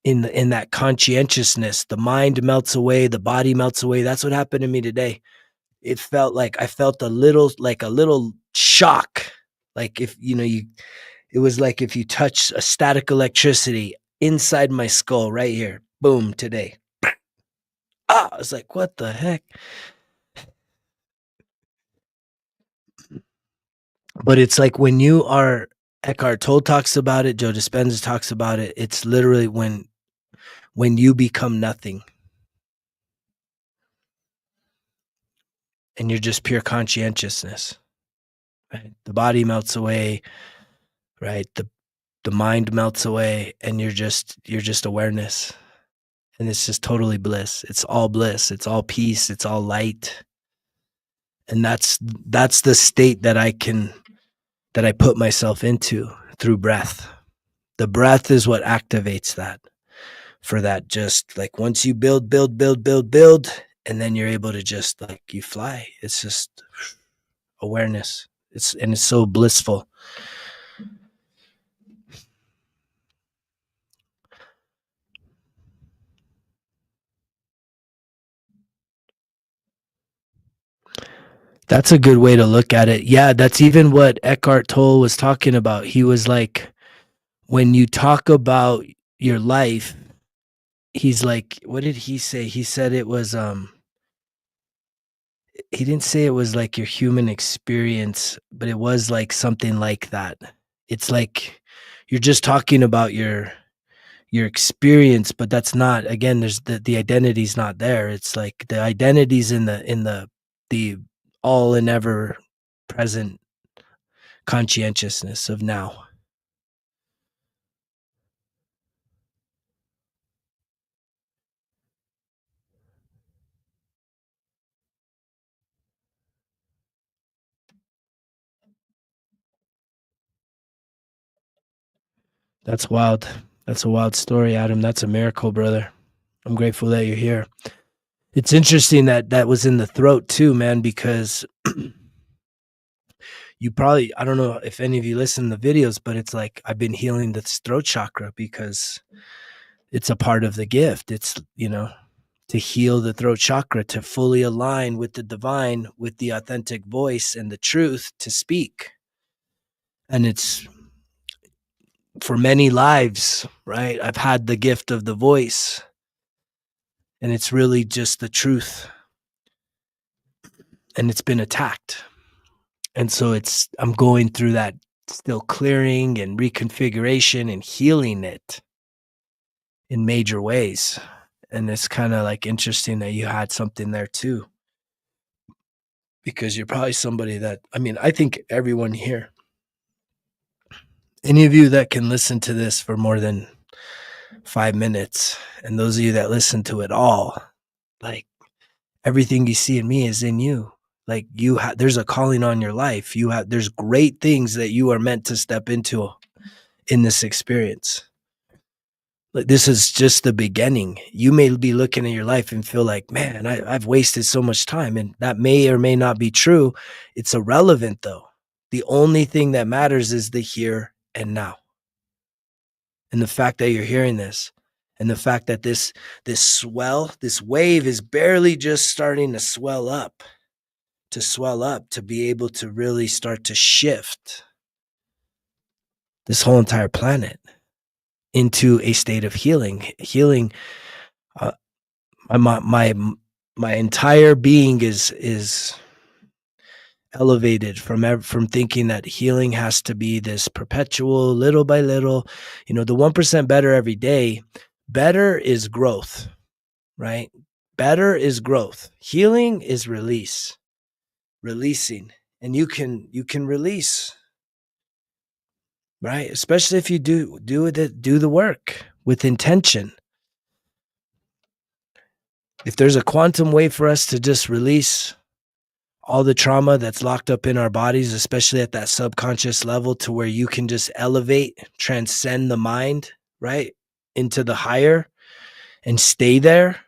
in that conscientiousness. The mind melts away, the body melts away. That's what happened to me today. It felt like I felt a little shock. Like, if it was like if you touch a static electricity inside my skull right here. Boom, today. I was like, what the heck? But it's like when you are, Eckhart Tolle talks about it, Joe Dispenza talks about it. It's literally when you become nothing and you're just pure conscientiousness. Right? The body melts away, right? The mind melts away, and you're just awareness. And it's just totally bliss. It's all bliss. It's all peace. It's all light. And that's the state that I put myself into through breath. The breath is what activates that. For that, just like once you build, and then you're able to just like you fly. It's just awareness. It's so blissful. That's a good way to look at it. Yeah, that's even what Eckhart Tolle was talking about. He was like, when you talk about your life, he's like, what did he say? He said it was he didn't say it was like your human experience, but it was like something like that. It's like you're just talking about your experience, but that's not, again, there's the identity's not there. It's like the identity's in the all and ever present conscientiousness of now. That's wild. That's a wild story, Adam. That's a miracle, brother. I'm grateful that you're here. It's interesting that that was in the throat too, man, because you probably, I don't know if any of you listen to the videos, but it's like I've been healing the throat chakra because it's a part of the gift. It's, to heal the throat chakra, to fully align with the divine, with the authentic voice and the truth to speak. And it's for many lives, right? I've had the gift of the voice, and it's really just the truth. and it's been attacked. And so I'm going through that still clearing and reconfiguration and healing it in major ways. And it's kind of like interesting that you had something there too, because you're probably somebody that, I mean, I think everyone here, any of you that can listen to this for more than 5 minutes, and those of you that listen to it all, like everything you see in me is in you. Like there's a calling on your life. There's great things that you are meant to step into in this experience. Like this is just the beginning. You may be looking at your life and feel like, man, I've wasted so much time. And that may or may not be true. It's irrelevant though. The only thing that matters is the here and now. And the fact that you're hearing this, and the fact that this wave is barely just starting to swell up, to be able to really start to shift this whole entire planet into a state of healing. uh, my entire being is elevated from thinking that healing has to be this perpetual, little by little, the 1% better every day. Better is growth, right? Better is growth. Healing is releasing, and you can release, right? Especially if you do the work with intention. If there's a quantum way for us to just release all the trauma that's locked up in our bodies, especially at that subconscious level, to where you can just elevate, transcend the mind, right, into the higher and stay there.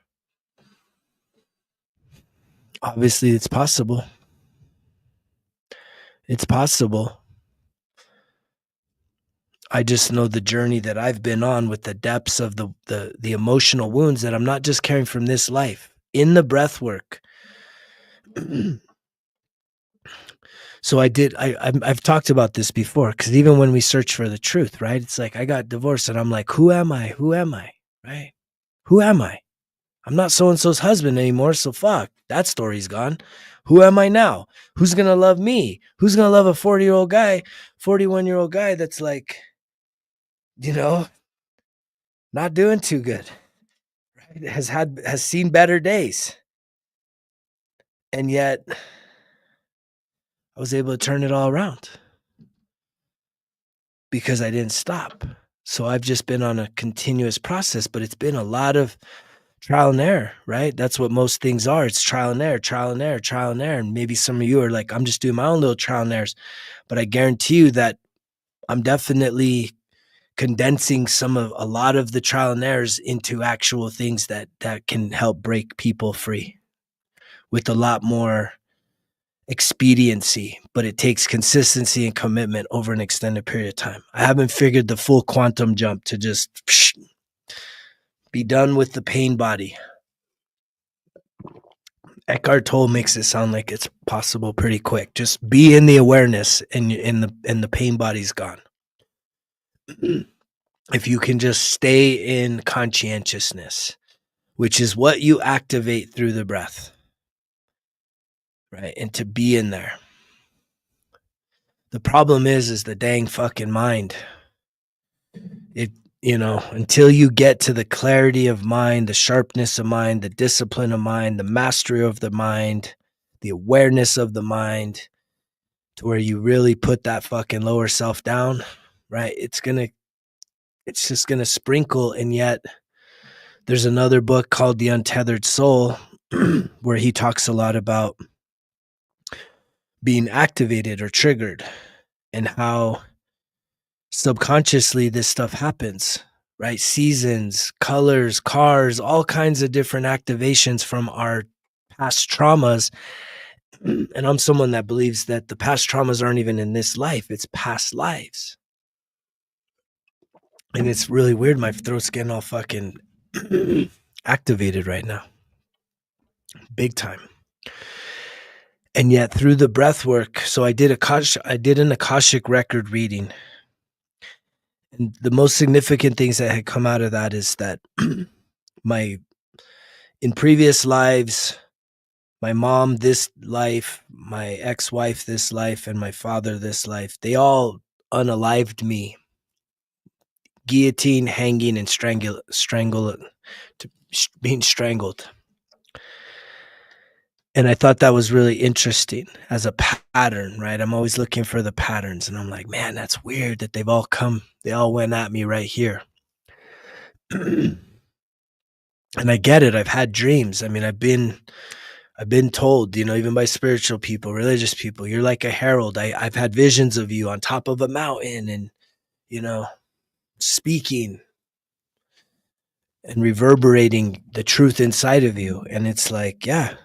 Obviously, it's possible. It's possible. I just know the journey that I've been on with the depths of the emotional wounds that I'm not just carrying from this life in the breath work. So I've talked about this before, because even when we search for the truth, right? It's like I got divorced and I'm like, who am I? Who am I? Right? Who am I? I'm not so-and-so's husband anymore, so fuck. That story's gone. Who am I now? Who's going to love me? Who's going to love a 40-year-old guy, 41-year-old guy that's like, not doing too good, right? Has seen better days. And yet I was able to turn it all around because I didn't stop. So I've just been on a continuous process, but it's been a lot of trial and error, right? That's what most things are. It's trial and error, trial and error, trial and error. And maybe some of you are like, I'm just doing my own little trial and errors. But I guarantee you that I'm definitely condensing a lot of the trial and errors into actual things that can help break people free with a lot more expediency, but it takes consistency and commitment over an extended period of time. I haven't figured the full quantum jump to just be done with the pain body. Eckhart Tolle makes it sound like it's possible pretty quick. Just be in the awareness, and the pain body's gone. If you can just stay in conscientiousness, which is what you activate through the breath, right? And to be in there. The problem is the dang fucking mind. Until you get to the clarity of mind, the sharpness of mind, the discipline of mind, the mastery of the mind, the awareness of the mind, to where you really put that fucking lower self down, right? It's just gonna sprinkle. And yet there's another book called The Untethered Soul where he talks a lot about being activated or triggered, and how subconsciously this stuff happens, right? Seasons, colors, cars, all kinds of different activations from our past traumas. And I'm someone that believes that the past traumas aren't even in this life, it's past lives. And it's really weird. My throat's getting all fucking activated right now. Big time. And yet through the breath work, so I did an Akashic record reading. And the most significant things that had come out of that is that in previous lives, my mom this life, my ex-wife this life, and my father this life, they all unalived me, guillotine, hanging, and being strangled. And I thought that was really interesting as a pattern, right? I'm always looking for the patterns, and I'm like, man, that's weird that they all went at me right here. And I get it. I've had dreams. I mean, I've been told, even by spiritual people, religious people, you're like a herald. I've had visions of you on top of a mountain and, you know, speaking and reverberating the truth inside of you. And it's like, yeah,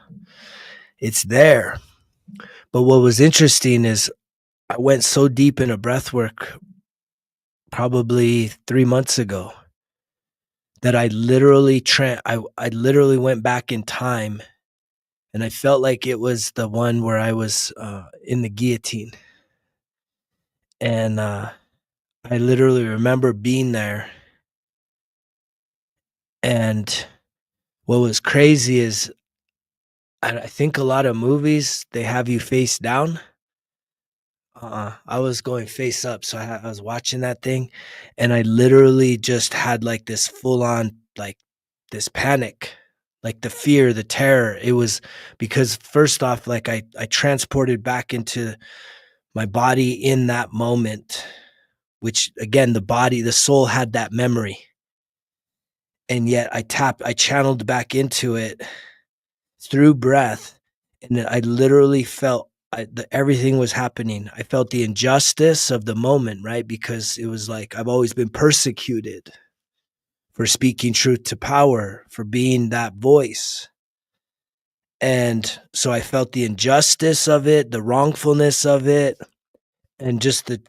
it's there. But what was interesting is I went so deep into breath work probably 3 months ago that I literally went back in time, and I felt like it was the one where I was in the guillotine. And I literally remember being there. And what was crazy is I think a lot of movies, they have you face down. I was going face up, so I was watching that thing, and I literally just had like this full on, like, this panic, like the fear, the terror. It was because first off, like I transported back into my body in that moment, which again, the soul had that memory, and yet I channeled back into it through breath, and I literally felt everything was happening. I felt the injustice of the moment, right? Because it was like I've always been persecuted for speaking truth to power, for being that voice. And so I felt the injustice of it, the wrongfulness of it, and just the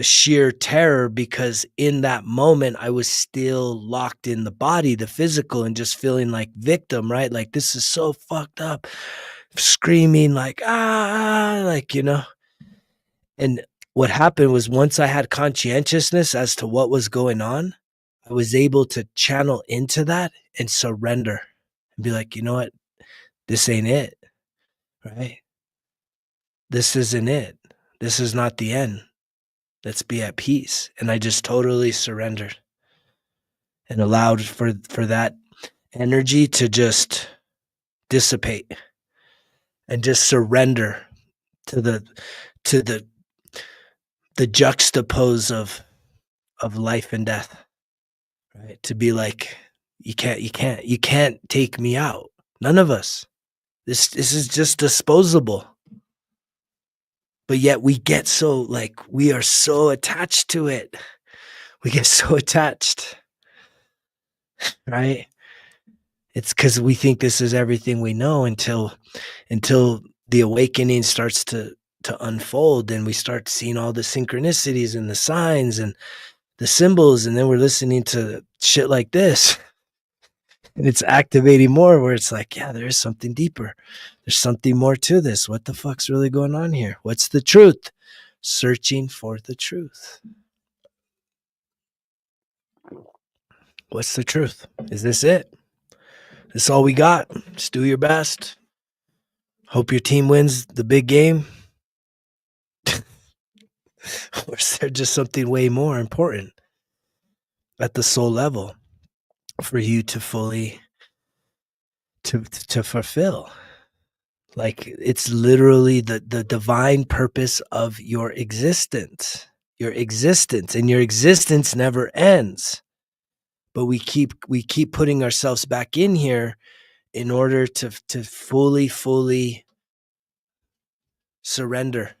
sheer terror, because in that moment I was still locked in the body, the physical, and just feeling like victim, right? Like, this is so fucked up, screaming like, ah, like, and what happened was once I had conscientiousness as to what was going on, I was able to channel into that and surrender and be like, you know what, this ain't it, right? This isn't it. This is not the end. Let's be at peace. And I just totally surrendered and allowed for that energy to just dissipate and just surrender to the the juxtapose of life and death, right? To be like, you can't take me out. None of us. This is just disposable. But yet we get so, like, we are so attached to it. We get so attached, right? It's because we think this is everything we know until the awakening starts to unfold, and we start seeing all the synchronicities and the signs and the symbols, and then we're listening to shit like this, and it's activating more, where it's like, yeah, there is something deeper. There's something more to this. What the fuck's really going on here? What's the truth? Searching for the truth. What's the truth? Is this it? This all we got? Just do your best. Hope your team wins the big game. Or is there just something way more important at the soul level for you to fully to fulfill? Like, it's literally the divine purpose of your existence. And your existence never ends. But we keep putting ourselves back in here in order to fully surrender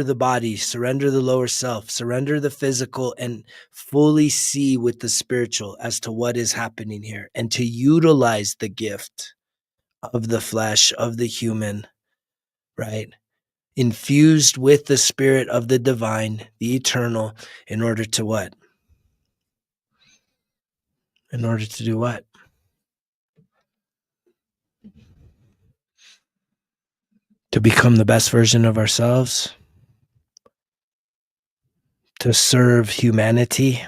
the body, surrender the lower self, surrender the physical, and fully see with the spiritual as to what is happening here, and to utilize the gift of the flesh, of the human, right? Infused with the spirit of the divine, the eternal, in order to what? In order to do what? To become the best version of ourselves, to serve humanity.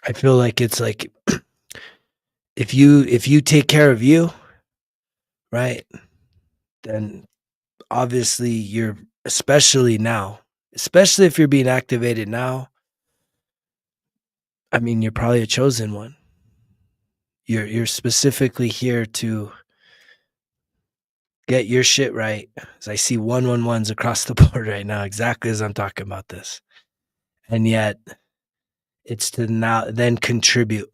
I feel like it's if you take care of you, right, then obviously you're, especially now, especially if you're being activated now, I mean, you're probably a chosen one. You're specifically here to get your shit right. As I see 111s across the board right now, exactly as I'm talking about this. And yet it's to now then contribute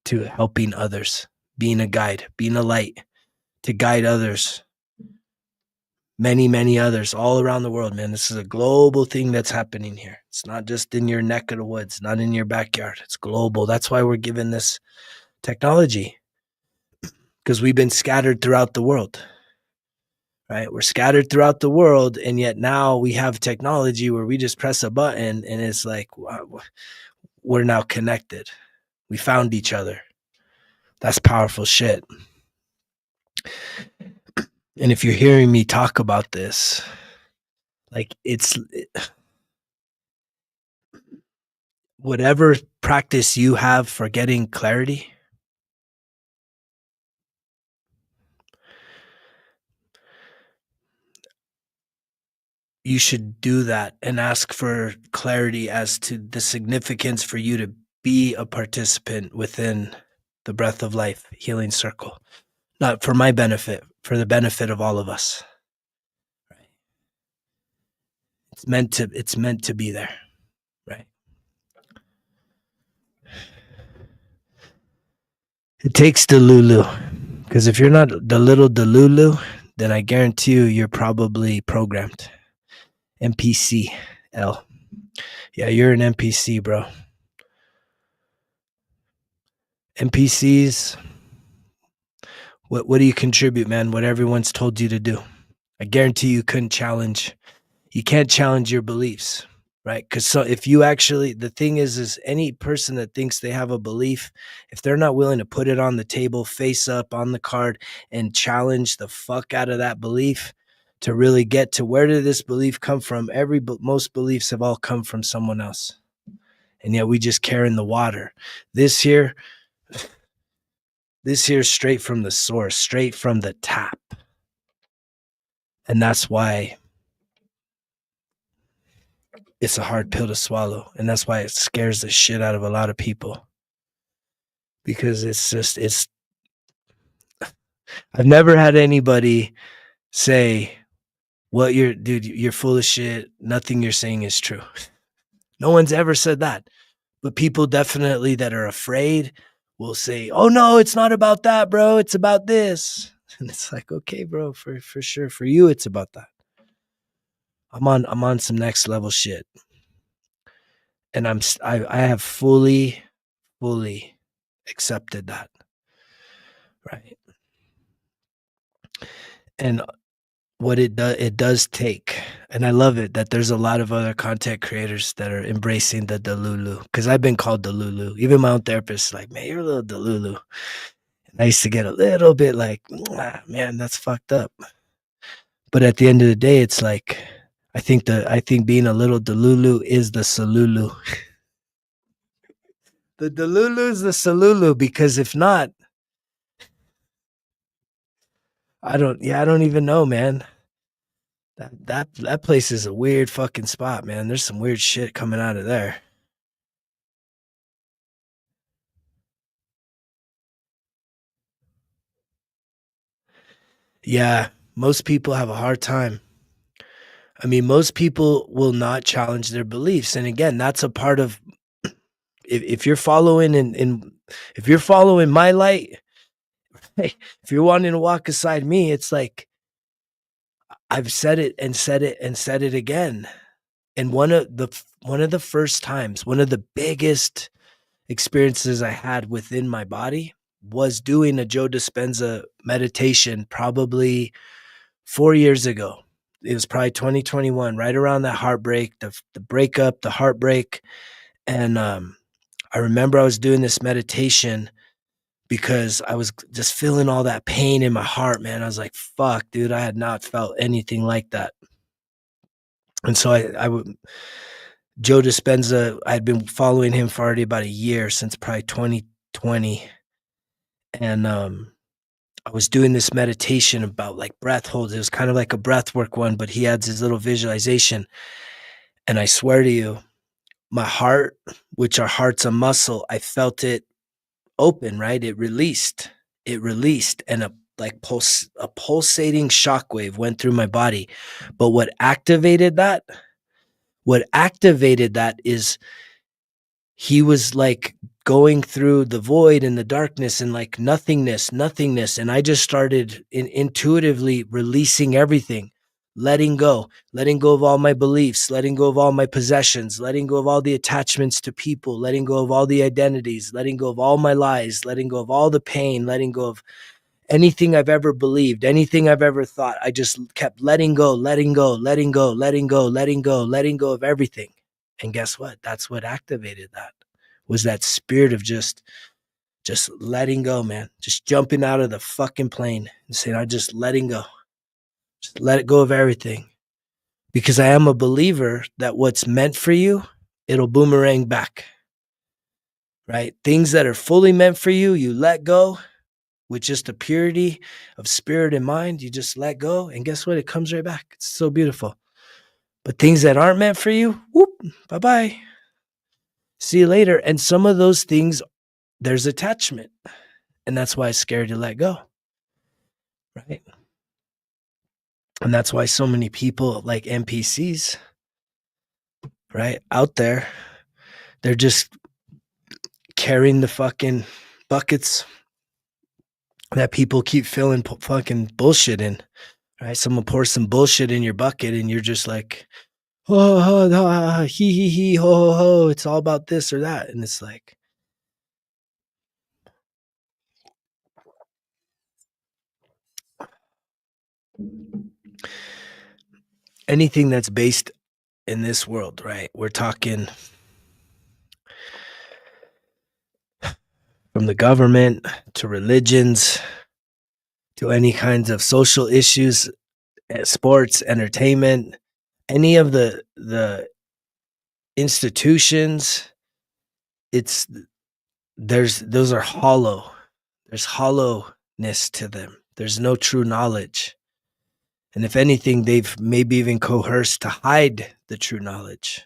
to helping others, being a guide, being a light to guide others, many others all around the world, man. This is a global thing that's happening here. It's not just in your neck of the woods, not in your backyard. It's global. That's why we're given this technology, because we've been scattered throughout the world, right? We're scattered throughout the world, and yet now we have technology where we just press a button and it's like, wow, we're now connected. We found each other. That's powerful shit. And if you're hearing me talk about this, like, it's whatever practice you have for getting clarity, you should do that and ask for clarity as to the significance for you to be a participant within the Breath of Life healing circle. Not for my benefit, for the benefit of all of us. Right? It's meant to be there, right? It takes the Lulu. Because if you're not the little Delulu, then I guarantee you're probably programmed. NPC L. Yeah, you're an NPC, bro. NPCs, what do you contribute, man? What everyone's told you to do. I guarantee you can't challenge your beliefs, right? Because so if you actually, the thing is any person that thinks they have a belief, if they're not willing to put it on the table, face up on the card, and challenge the fuck out of that belief to really get to where did this belief come from? Most beliefs have all come from someone else, and yet we just care in the water. This here is straight from the source, straight from the tap, and that's why it's a hard pill to swallow, and that's why it scares the shit out of a lot of people, because it's I've never had anybody say, well, you're full of shit, nothing you're saying is true. No one's ever said that, but people definitely that are afraid will say, oh no, it's not about that, bro, it's about this. And it's like, okay, bro, for sure, for you it's about that. I'm on some next level shit, and I have fully accepted that, right? And what it does take, and I love it that there's a lot of other content creators that are embracing the Delulu, because I've been called Delulu. Even my own therapist is like, man, you're a little Delulu. And I used to get a little bit like, man, that's fucked up. But at the end of the day, it's like, I think being a little Delulu is the Salulu. The Delulu is the Salulu, because if not, I don't even know, man. That place is a weird fucking spot, man. There's some weird shit coming out of there. Yeah, most people have a hard time. I mean, most people will not challenge their beliefs, and again, that's a part of, if you're following in if you're following my light, hey, if you're wanting to walk beside me, it's like I've said it and said it and said it again. And one of the first times, one of the biggest experiences I had within my body was doing a Joe Dispenza meditation probably 4 years ago. It was probably 2021, right around that heartbreak, the breakup, the heartbreak. And I remember I was doing this meditation because I was just feeling all that pain in my heart, man. I was like, fuck, dude, I had not felt anything like that. And so I would, Joe Dispenza, I'd been following him for already about a year, since probably 2020. And I was doing this meditation about like breath holds. It was kind of like a breathwork one, but he adds his little visualization. And I swear to you, my heart, which our heart's a muscle, I felt it open, right? It released, and a pulsating shockwave went through my body. But what activated that is he was like going through the void and the darkness and like nothingness. And I just started intuitively releasing everything, letting go of all my beliefs, letting go of all my possessions, letting go of all the attachments to people, letting go of all the identities, letting go of all my lies, letting go of all the pain, letting go of anything I've ever believed, anything I've ever thought. I just kept letting go, letting go, letting go, letting go, letting go, letting go of everything. And guess what? That's what activated that. Was that spirit of just letting go, man. Just jumping out of the fucking plane and saying, I'm just letting go. Just let it go of everything. Because I am a believer that what's meant for you, it'll boomerang back. Right? Things that are fully meant for you, you let go with just a purity of spirit and mind. You just let go. And guess what? It comes right back. It's so beautiful. But things that aren't meant for you, whoop, bye-bye. See you later. And some of those things, there's attachment. And that's why it's scary to let go. Right? And that's why so many people like NPCs, right, out there, they're just carrying the fucking buckets that people keep filling fucking bullshit in. Right? Someone pours some bullshit in your bucket and you're just like, oh, he, ho, ho, ho. It's all about this or that. And it's like, anything that's based in this world, right? We're talking from the government to religions to any kinds of social issues, sports, entertainment, any of the institutions. It's those are hollow. There's hollowness to them. There's no true knowledge. And if anything, they've maybe even coerced to hide the true knowledge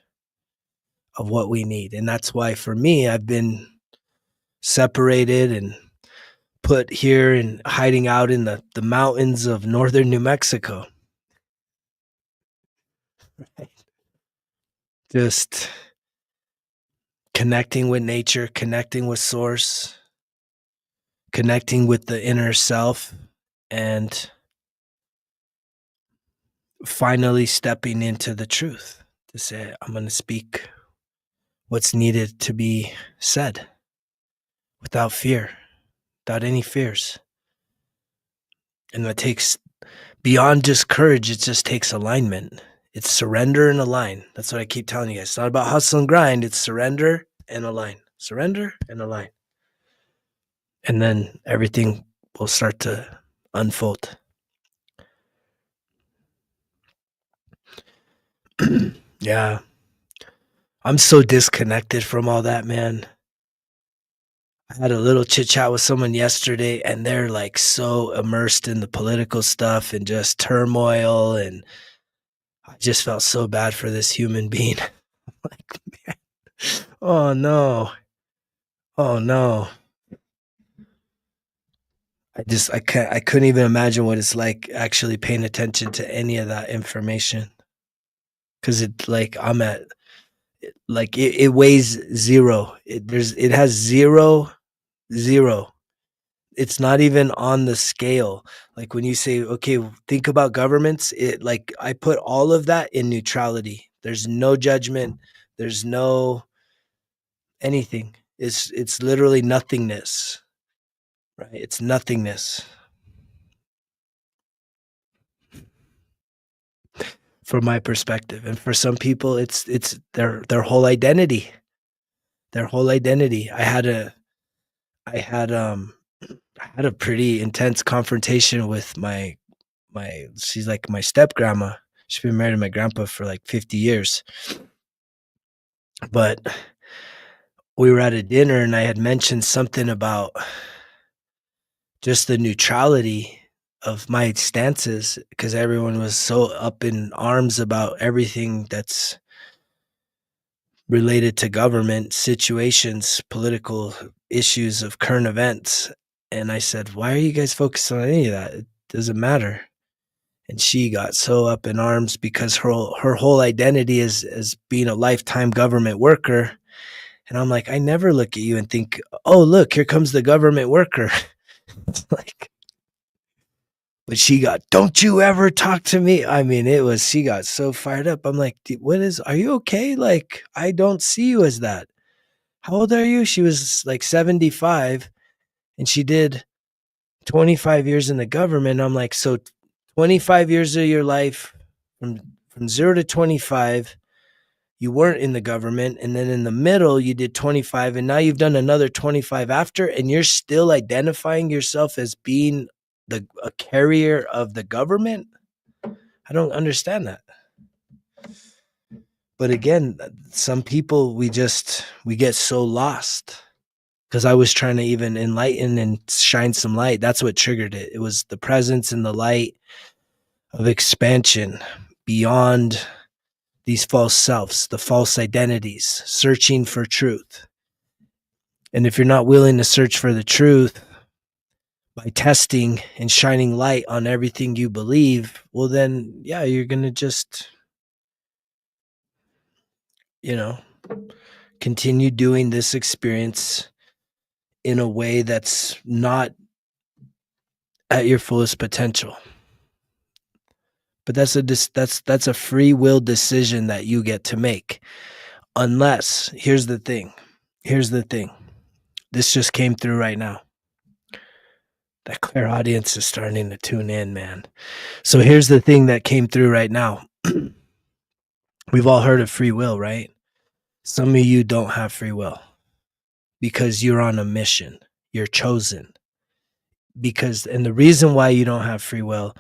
of what we need. And that's why for me, I've been separated and put here and hiding out in the mountains of northern New Mexico. Right? Just connecting with nature, connecting with source, connecting with the inner self, and finally stepping into the truth to say, I'm going to speak what's needed to be said without fear, without any fears. And that takes beyond just courage, it just takes alignment. It's surrender and align. That's what I keep telling you guys. It's not about hustle and grind. It's surrender and align. Surrender and align. And then everything will start to unfold. Yeah. I'm so disconnected from all that, man. I had a little chit chat with someone yesterday and they're like so immersed in the political stuff and just turmoil. And I just felt so bad for this human being. Like, man, oh no. Oh no. I couldn't even imagine what it's like actually paying attention to any of that information. Cause it like I'm at like it weighs zero. It has zero. It's not even on the scale. Like when you say, okay, think about governments, it like I put all of that in neutrality. There's no judgment. There's no anything. It's literally nothingness. Right? It's nothingness. From my perspective. And for some people it's their whole identity. Their whole identity. I had I had a pretty intense confrontation with my she's like my step grandma. She's been married to my grandpa for like 50 years. But we were at a dinner and I had mentioned something about just the neutrality of my stances because everyone was so up in arms about everything that's related to government situations, political issues of current events. And I said, "Why are you guys focused on any of that? It doesn't matter." And she got so up in arms because her whole identity is as being a lifetime government worker. And I'm like, I never look at you and think, "Oh, look, here comes the government worker." It's like, but she got, "Don't you ever talk to me." I mean, she got so fired up. I'm like, are you okay? Like, I don't see you as that. How old are you? She was like 75 and she did 25 years in the government. I'm like, so 25 years of your life from 0 to 25, you weren't in the government. And then in the middle, you did 25. And now you've done another 25 after, and you're still identifying yourself as being a carrier of the government. I don't understand that. But again, some people, we get so lost because I was trying to even enlighten and shine some light. That's what triggered it. It was the presence and the light of expansion beyond these false selves, the false identities, searching for truth. And if you're not willing to search for the truth by testing and shining light on everything you believe, well, then, yeah, you're going to just, you know, continue doing this experience in a way that's not at your fullest potential. But that's a free will decision that you get to make. Unless, here's the thing. This just came through right now. That clairaudience is starting to tune in, man. So here's the thing that came through right now. We've all heard of free will, right? Some of you don't have free will because you're on a mission. You're chosen. And the reason why you don't have free will,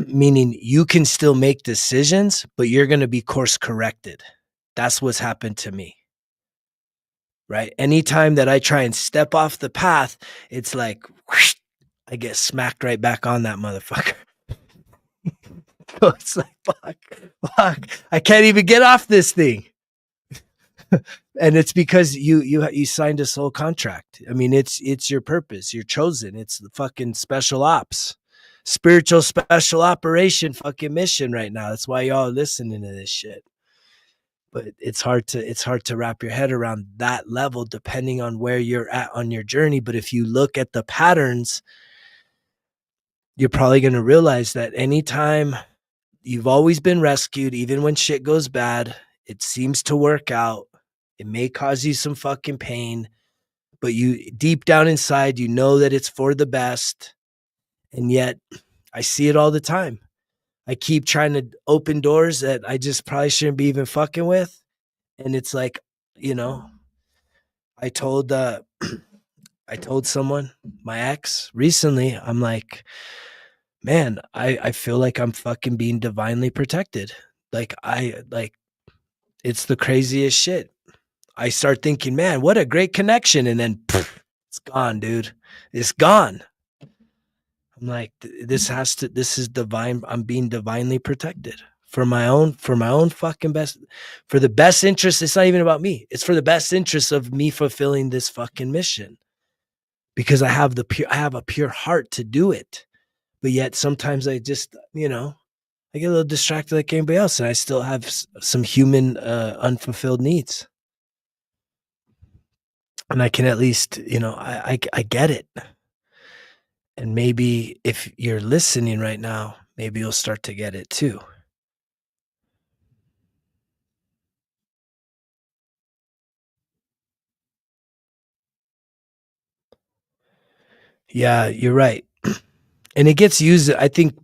meaning you can still make decisions, but you're going to be course corrected. That's what's happened to me. Right? Anytime that I try and step off the path, it's like, whoosh, I get smacked right back on that motherfucker. So it's like, fuck, I can't even get off this thing. And it's because you signed a soul contract. I mean, it's your purpose. You're chosen. It's the fucking special ops, spiritual special operation fucking mission right now. That's why y'all are listening to this shit. But it's hard to wrap your head around that level depending on where you're at on your journey. But if you look at the patterns, you're probably going to realize that anytime you've always been rescued, even when shit goes bad, it seems to work out. It may cause you some fucking pain, but you deep down inside, you know that it's for the best. And yet I see it all the time. I keep trying to open doors that I just probably shouldn't be even fucking with. And it's like, you know, I told I told someone, my ex recently, I'm like, man, I feel like I'm fucking being divinely protected. Like it's the craziest shit. I start thinking, man, what a great connection. And then it's gone, dude. It's gone. I'm like, this is divine. I'm being divinely protected for my own fucking best, for the best interest. It's not even about me. It's for the best interest of me fulfilling this fucking mission because I have a pure heart to do it. But yet sometimes I just, I get a little distracted like anybody else, and I still have some human unfulfilled needs. And I can at least, I get it. And maybe if you're listening right now, maybe you'll start to get it too. Yeah, you're right. And it gets used, I think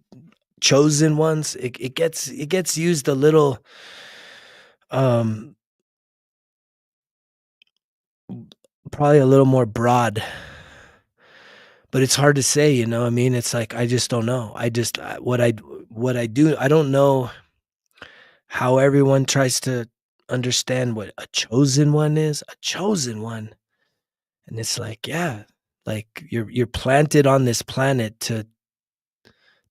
chosen ones, it gets used a little um probably a little more broad. But it's hard to say, I mean, it's like I just don't know. What I do, I don't know how everyone tries to understand what a chosen one is. A chosen one. And it's like, yeah. Like you're planted on this planet to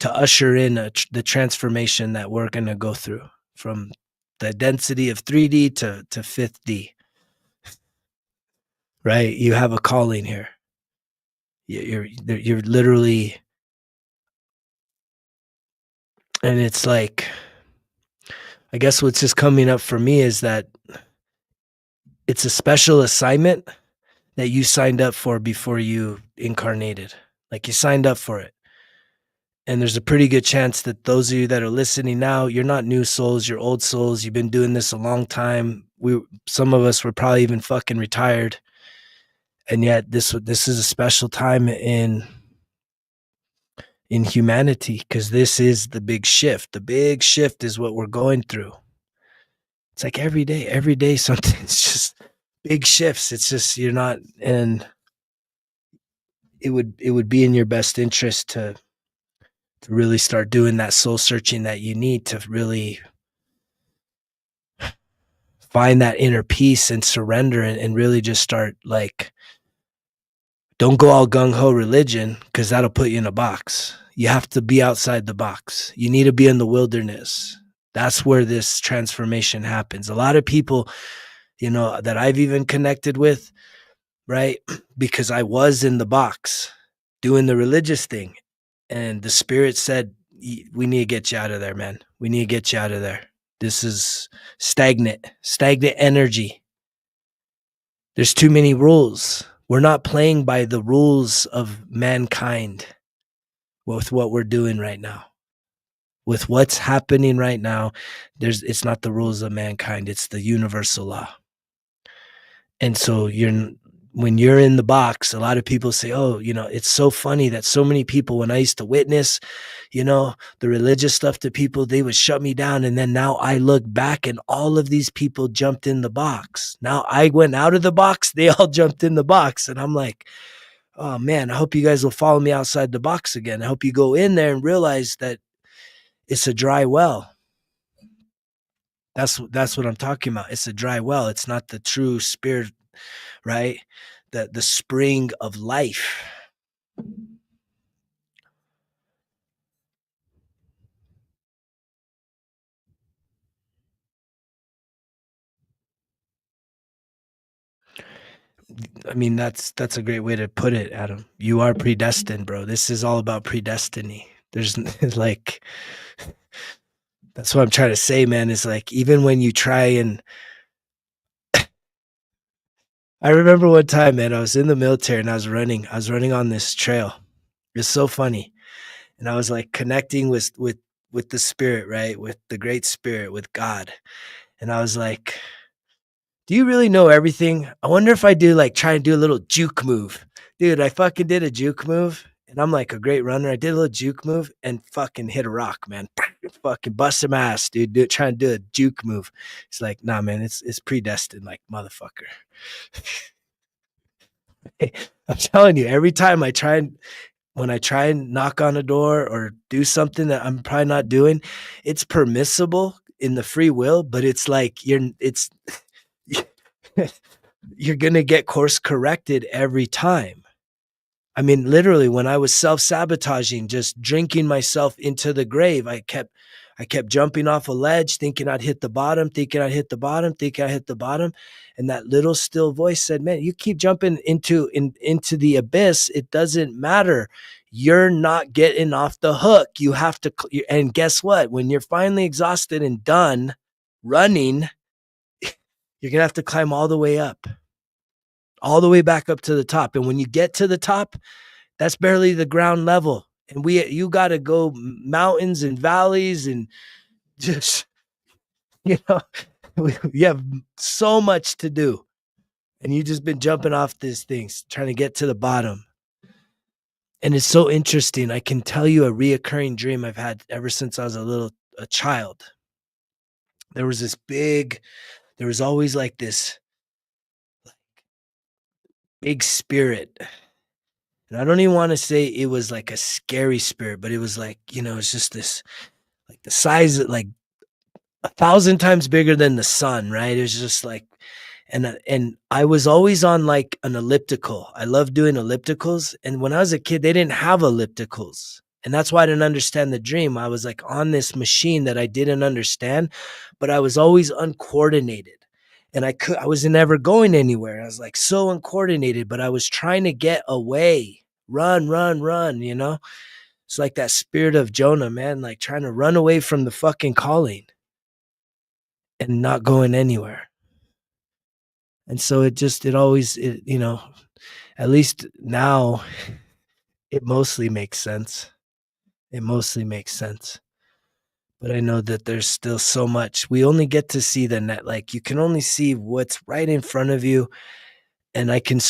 usher in the transformation that we're going to go through from the density of 3D to 5th D, right? You have a calling here. You're literally, and it's like, I guess what's just coming up for me is that it's a special assignment that you signed up for before you incarnated. Like you signed up for it. And there's a pretty good chance that those of you that are listening now, you're not new souls, you're old souls. You've been doing this a long time. Some of us were probably even fucking retired. And yet this is a special time in humanity, because this is the big shift. The big shift is what we're going through. It's like every day something's just big shifts. It's just you're not, and it would be in your best interest to really start doing that soul searching that you need to really find that inner peace and surrender, and really just start, like, don't go all gung-ho religion, because that'll put you in a box. You have to be outside the box. You need to be in the wilderness. That's where this transformation happens. A lot of people, that I've even connected with, right? Because I was in the box doing the religious thing. And the spirit said, we need to get you out of there, man. We need to get you out of there. This is stagnant energy. There's too many rules. We're not playing by the rules of mankind with what we're doing right now. With what's happening right now, it's not the rules of mankind, it's the universal law. And so when you're in the box, a lot of people say, oh, it's so funny that so many people, when I used to witness, the religious stuff to people, they would shut me down. And then now I look back and all of these people jumped in the box. Now I went out of the box, they all jumped in the box. And I'm like, oh man, I hope you guys will follow me outside the box again. I hope you go in there and realize that it's a dry well. That's what I'm talking about. It's a dry well. It's not the true spirit, right? The spring of life. I mean, that's a great way to put it, Adam. You are predestined, bro. This is all about predestiny. There's like, that's what I'm trying to say, man. Is like, even when you try and, I remember one time, man, I was in the military and I was running on this trail. It's so funny. And I was like connecting with the spirit, right? With the great spirit, with God. And I was like, do you really know everything? I wonder if I do, like, try and do a little juke move. Dude, I fucking did a juke move, and I'm like a great runner. I did a little juke move and fucking hit a rock, man. Fucking bust some ass, dude. Trying to do a juke move. It's like, nah, man, it's predestined, like, motherfucker. I'm telling you, every time when I try and knock on a door or do something that I'm probably not doing, it's permissible in the free will, but it's like you're going to get course corrected every time. I mean, literally, when I was self-sabotaging, just drinking myself into the grave, I kept jumping off a ledge, thinking I'd hit the bottom, thinking I'd hit the bottom, thinking I hit the bottom. And that little still voice said, man, you keep jumping into the abyss. It doesn't matter. You're not getting off the hook. You have to, and guess what? When you're finally exhausted and done running, you're going to have to climb all the way up, all the way back up to the top. And when you get to the top, that's barely the ground level. And you got to go mountains and valleys and just, you have so much to do. And you just been jumping off these things, trying to get to the bottom. And it's so interesting. I can tell you a reoccurring dream I've had ever since I was a child. There was always like this big spirit. And I don't even want to say it was like a scary spirit, but it was like, it's just this, like the size of like 1,000 times bigger than the sun, right? It was just like, And I was always on like an elliptical. I love doing ellipticals, and when I was a kid, they didn't have ellipticals. And that's why I didn't understand the dream. I was like on this machine that I didn't understand, but I was always uncoordinated. And I was never going anywhere. I was like so uncoordinated, but I was trying to get away. Run, run, run, you know? It's like that spirit of Jonah, man, like trying to run away from the fucking calling and not going anywhere. And so it always, at least now it mostly makes sense. It mostly makes sense. But I know that there's still so much. We only get to see the net. Like you can only see what's right in front of you. And I can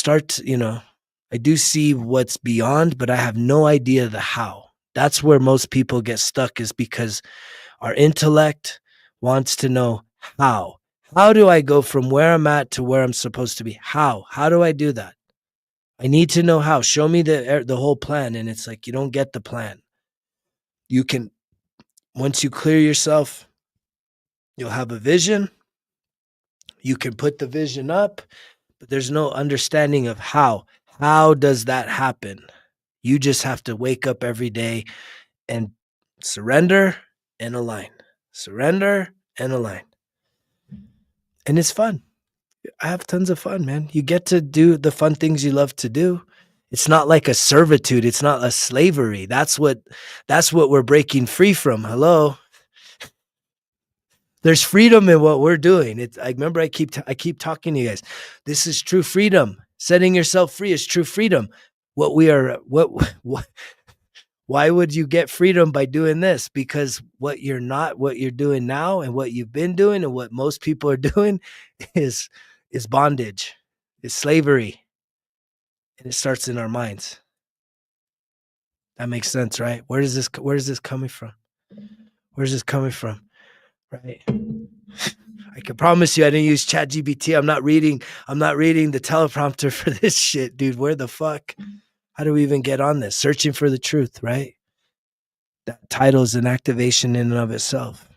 I do see what's beyond, but I have no idea the how. That's where most people get stuck, is because our intellect wants to know how. How do I go from where I'm at to where I'm supposed to be? How? How do I do that? I need to know how. Show me the whole plan. And it's like, you don't get the plan. You can, once you clear yourself, you'll have a vision. You can put the vision up, but there's no understanding of how. How does that happen? You just have to wake up every day and surrender and align. Surrender and align. And it's fun. I have tons of fun, man. You get to do the fun things you love to do. It's not like a servitude. It's not a slavery. That's what we're breaking free from. Hello. There's freedom in what we're doing. I remember I keep talking to you guys. This is true freedom. Setting yourself free is true freedom. What why would you get freedom by doing this? Because what you're doing now and what you've been doing and what most people are doing is bondage, is slavery. And it starts in our minds. That makes sense, right? Where is this coming from? Where's this coming from? Right? I can promise you I didn't use ChatGPT. I'm not reading the teleprompter for this shit, dude. Where the fuck? How do we even get on this? Searching for the truth, right? That title is an activation in and of itself.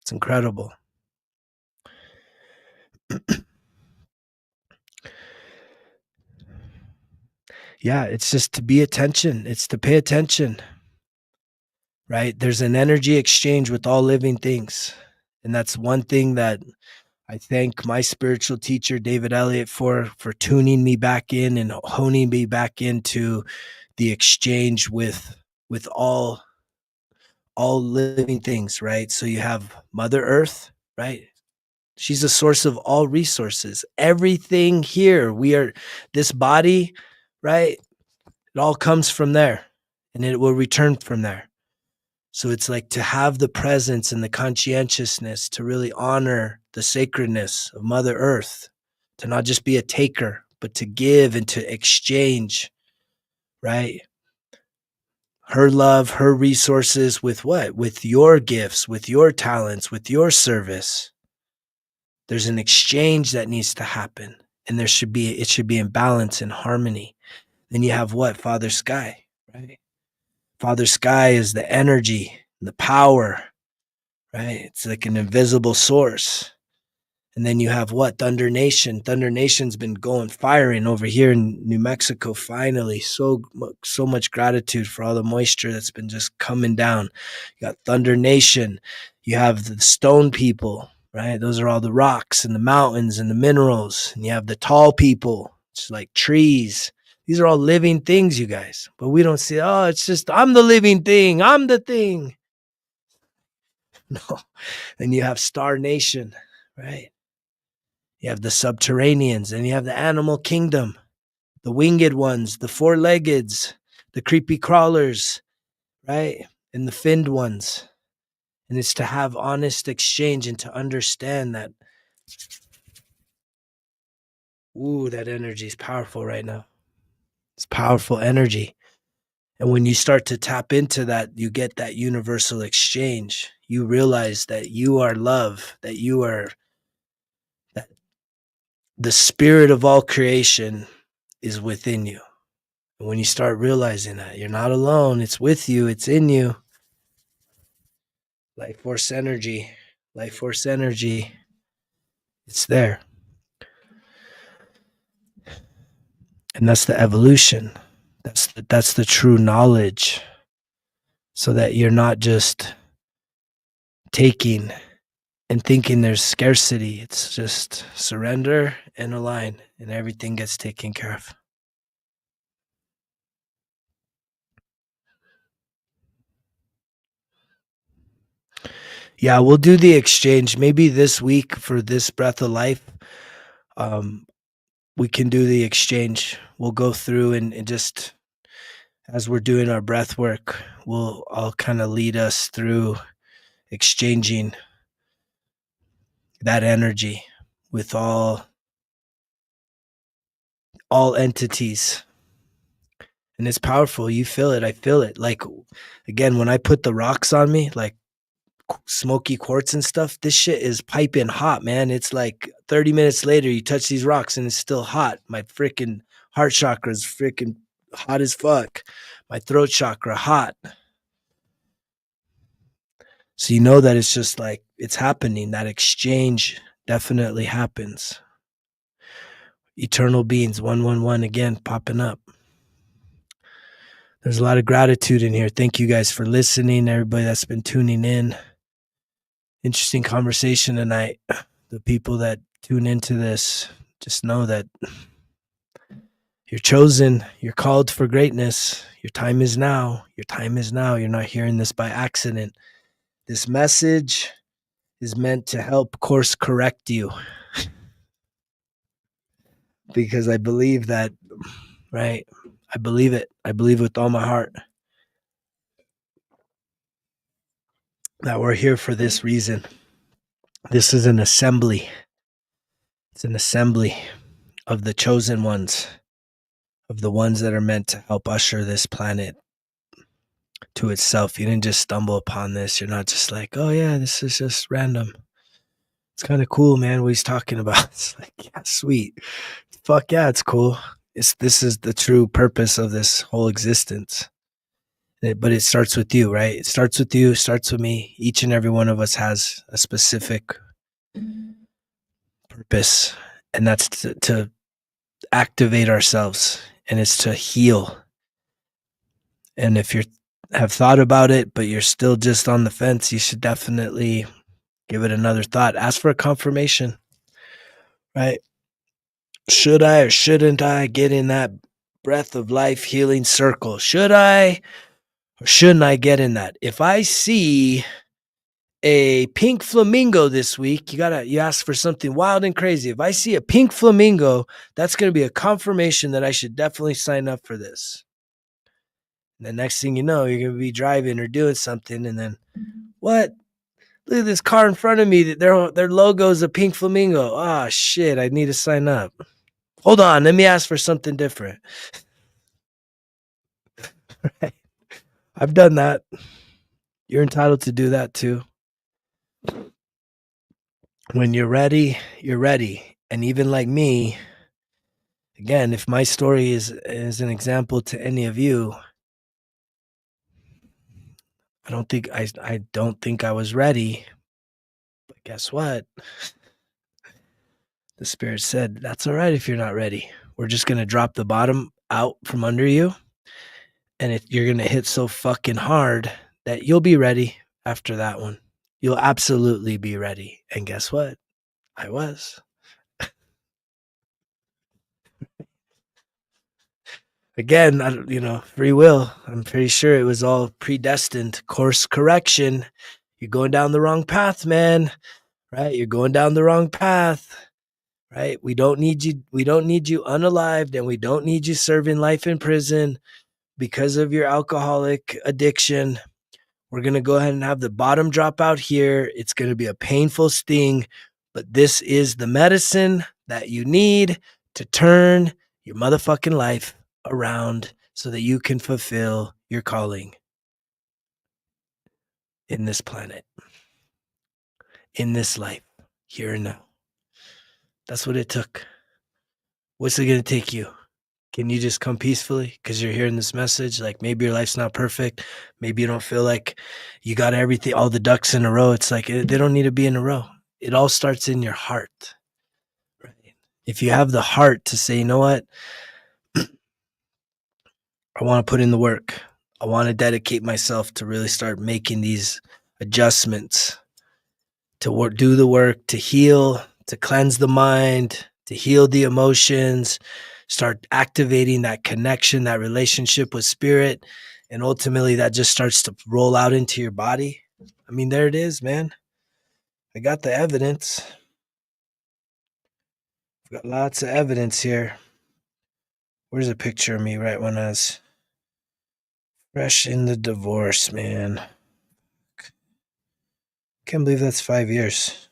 It's incredible. Yeah, it's just to be attention. It's to pay attention, right? There's an energy exchange with all living things. And that's one thing that I thank my spiritual teacher, David Elliott, for tuning me back in and honing me back into the exchange with all living things, right? So you have Mother Earth, right? She's a source of all resources. Everything here, this body, right? It all comes from there and it will return from there. So it's like to have the presence and the conscientiousness to really honor the sacredness of Mother Earth, to not just be a taker, but to give and to exchange, right? Her love, her resources with what? With your gifts, with your talents, with your service. There's an exchange that needs to happen, and it should be in balance and harmony. Then you have what? Father Sky, right? Father Sky is the energy, the power, right? It's like an invisible source. And then you have what? Thunder Nation. Thunder Nation's been firing over here in New Mexico. Finally, so much gratitude for all the moisture that's been just coming down. You got Thunder Nation. You have the stone people, right? Those are all the rocks and the mountains and the minerals. And you have the tall people. It's like trees. These are all living things, you guys. But we don't see, oh, it's just, I'm the living thing. I'm the thing. No. And you have Star Nation, right? You have the subterraneans, and you have the animal kingdom, the winged ones, the four-leggeds, the creepy crawlers, right? And the finned ones. And it's to have honest exchange and to understand that, that energy is powerful right now. It's powerful energy. And when you start to tap into that, you get that universal exchange. You realize that you are love, that the spirit of all creation is within you. And when you start realizing that you're not alone, it's with you, it's in you. Life force energy, it's there. And that's the evolution. That's the true knowledge, so that you're not just taking and thinking there's scarcity. It's just surrender and align, and everything gets taken care of. Yeah, we'll do the exchange maybe this week for this breath of life. Um, we can do the exchange. We'll go through and just as we're doing our breath work, I'll kind of lead us through exchanging that energy with all entities. And it's powerful. You feel it. I feel it. Like, again, when I put the rocks on me, like smoky quartz and stuff, this shit is piping hot, man. It's like 30 minutes later, you touch these rocks and it's still hot. My freaking heart chakra is freaking hot as fuck. My throat chakra, hot. So you know that it's just like, it's happening. That exchange definitely happens. Eternal beings, 111 again, popping up. There's a lot of gratitude in here. Thank you guys for listening. Everybody that's been tuning in. Interesting conversation tonight. The people that tune into this, just know that you're chosen. You're called for greatness. Your time is now. Your time is now. You're not hearing this by accident. This message is meant to help course correct you. Because I believe that, right? I believe it. I believe with all my heart that we're here for this reason. This is an assembly. It's an assembly of the chosen ones, of the ones that are meant to help usher this planet to itself. You didn't just stumble upon this. You're not just like, oh yeah, this is just random. It's kind of cool, man, what he's talking about. It's like, yeah, sweet. Fuck yeah, it's cool. This is the true purpose of this whole existence. But it starts with you, right? It starts with you, starts with me. Each and every one of us has a specific purpose, and that's to activate ourselves, and it's to heal. And if you have thought about it, but you're still just on the fence, you should definitely give it another thought. Ask for a confirmation, right? Should I or shouldn't I get in that breath of life healing circle? Should I or shouldn't I get in that? If I see a pink flamingo this week, you ask for something wild and crazy. If I see a pink flamingo, that's going to be a confirmation that I should definitely sign up for this. And the next thing you know, you're going to be driving or doing something, and then what? Look at this car in front of me. Their logo is a pink flamingo. Ah, shit, I need to sign up. Hold on, let me ask for something different. Right? I've done that. You're entitled to do that too. When you're ready, you're ready. And even like me, again, if my story is an example to any of you, I don't think I was ready. But guess what? The spirit said, that's all right if you're not ready. We're just going to drop the bottom out from under you. And you're going to hit so fucking hard that you'll be ready after that one. You'll absolutely be ready. And guess what? I was. Again, free will. I'm pretty sure it was all predestined. Course correction. You're going down the wrong path, man. Right? You're going down the wrong path. Right? We don't need you. We don't need you unalived, and we don't need you serving life in prison because of your alcoholic addiction. We're going to go ahead and have the bottom drop out here. It's going to be a painful sting, but this is the medicine that you need to turn your motherfucking life around so that you can fulfill your calling in this planet, in this life, here and now. That's what it took. What's it going to take you? Can you just come peacefully because you're hearing this message? Like, maybe your life's not perfect. Maybe you don't feel like you got everything, all the ducks in a row. It's like they don't need to be in a row. It all starts in your heart. Right? If you have the heart to say, you know what? I want to put in the work. I want to dedicate myself to really start making these adjustments, to work, do the work, to heal, to cleanse the mind, to heal the emotions, start activating that connection, that relationship with spirit. And ultimately, that just starts to roll out into your body. I mean, there it is, man. I got the evidence. I've got lots of evidence here. Where's a picture of me right when I was fresh in the divorce, man? Can't believe that's 5 years.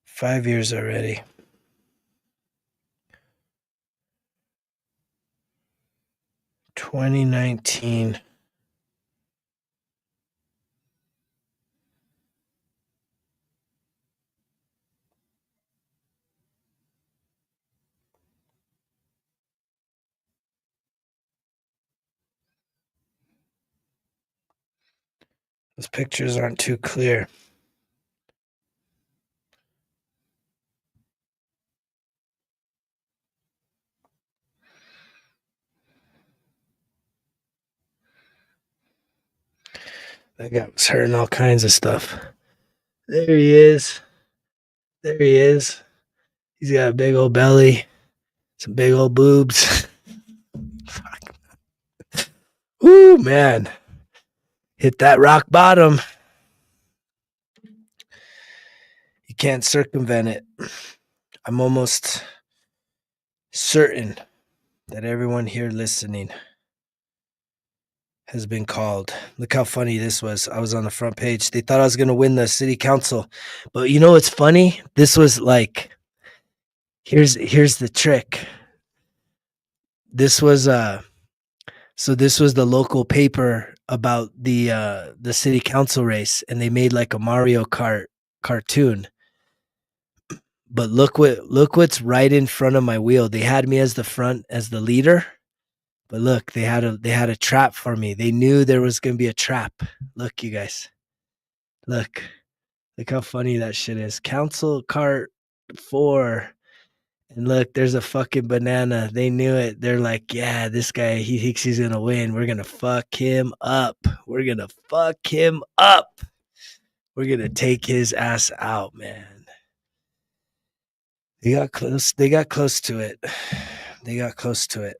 5 years already. 2019. Those pictures aren't too clear. That guy was hurting all kinds of stuff. There he is. There he is. He's got a big old belly, some big old boobs. Fuck. Woo, man. Hit that rock bottom. You can't circumvent it. I'm almost certain that everyone here listening has been called. Look how funny this was. I was on the front page. They thought I was going to win the city council. But you know what's funny? This was like, here's the trick. This was this was the local paper about the city council race, and they made like a Mario Kart cartoon. But look what's right in front of my wheel. They had me as the leader. But look, they had a trap for me. They knew there was going to be a trap. Look, you guys. Look how funny that shit is. Council cart 4. And look, there's a fucking banana. They knew it. They're like, yeah, this guy, he thinks he's going to win. We're going to fuck him up. We're going to fuck him up. We're going to take his ass out, man. They got close. They got close to it. They got close to it.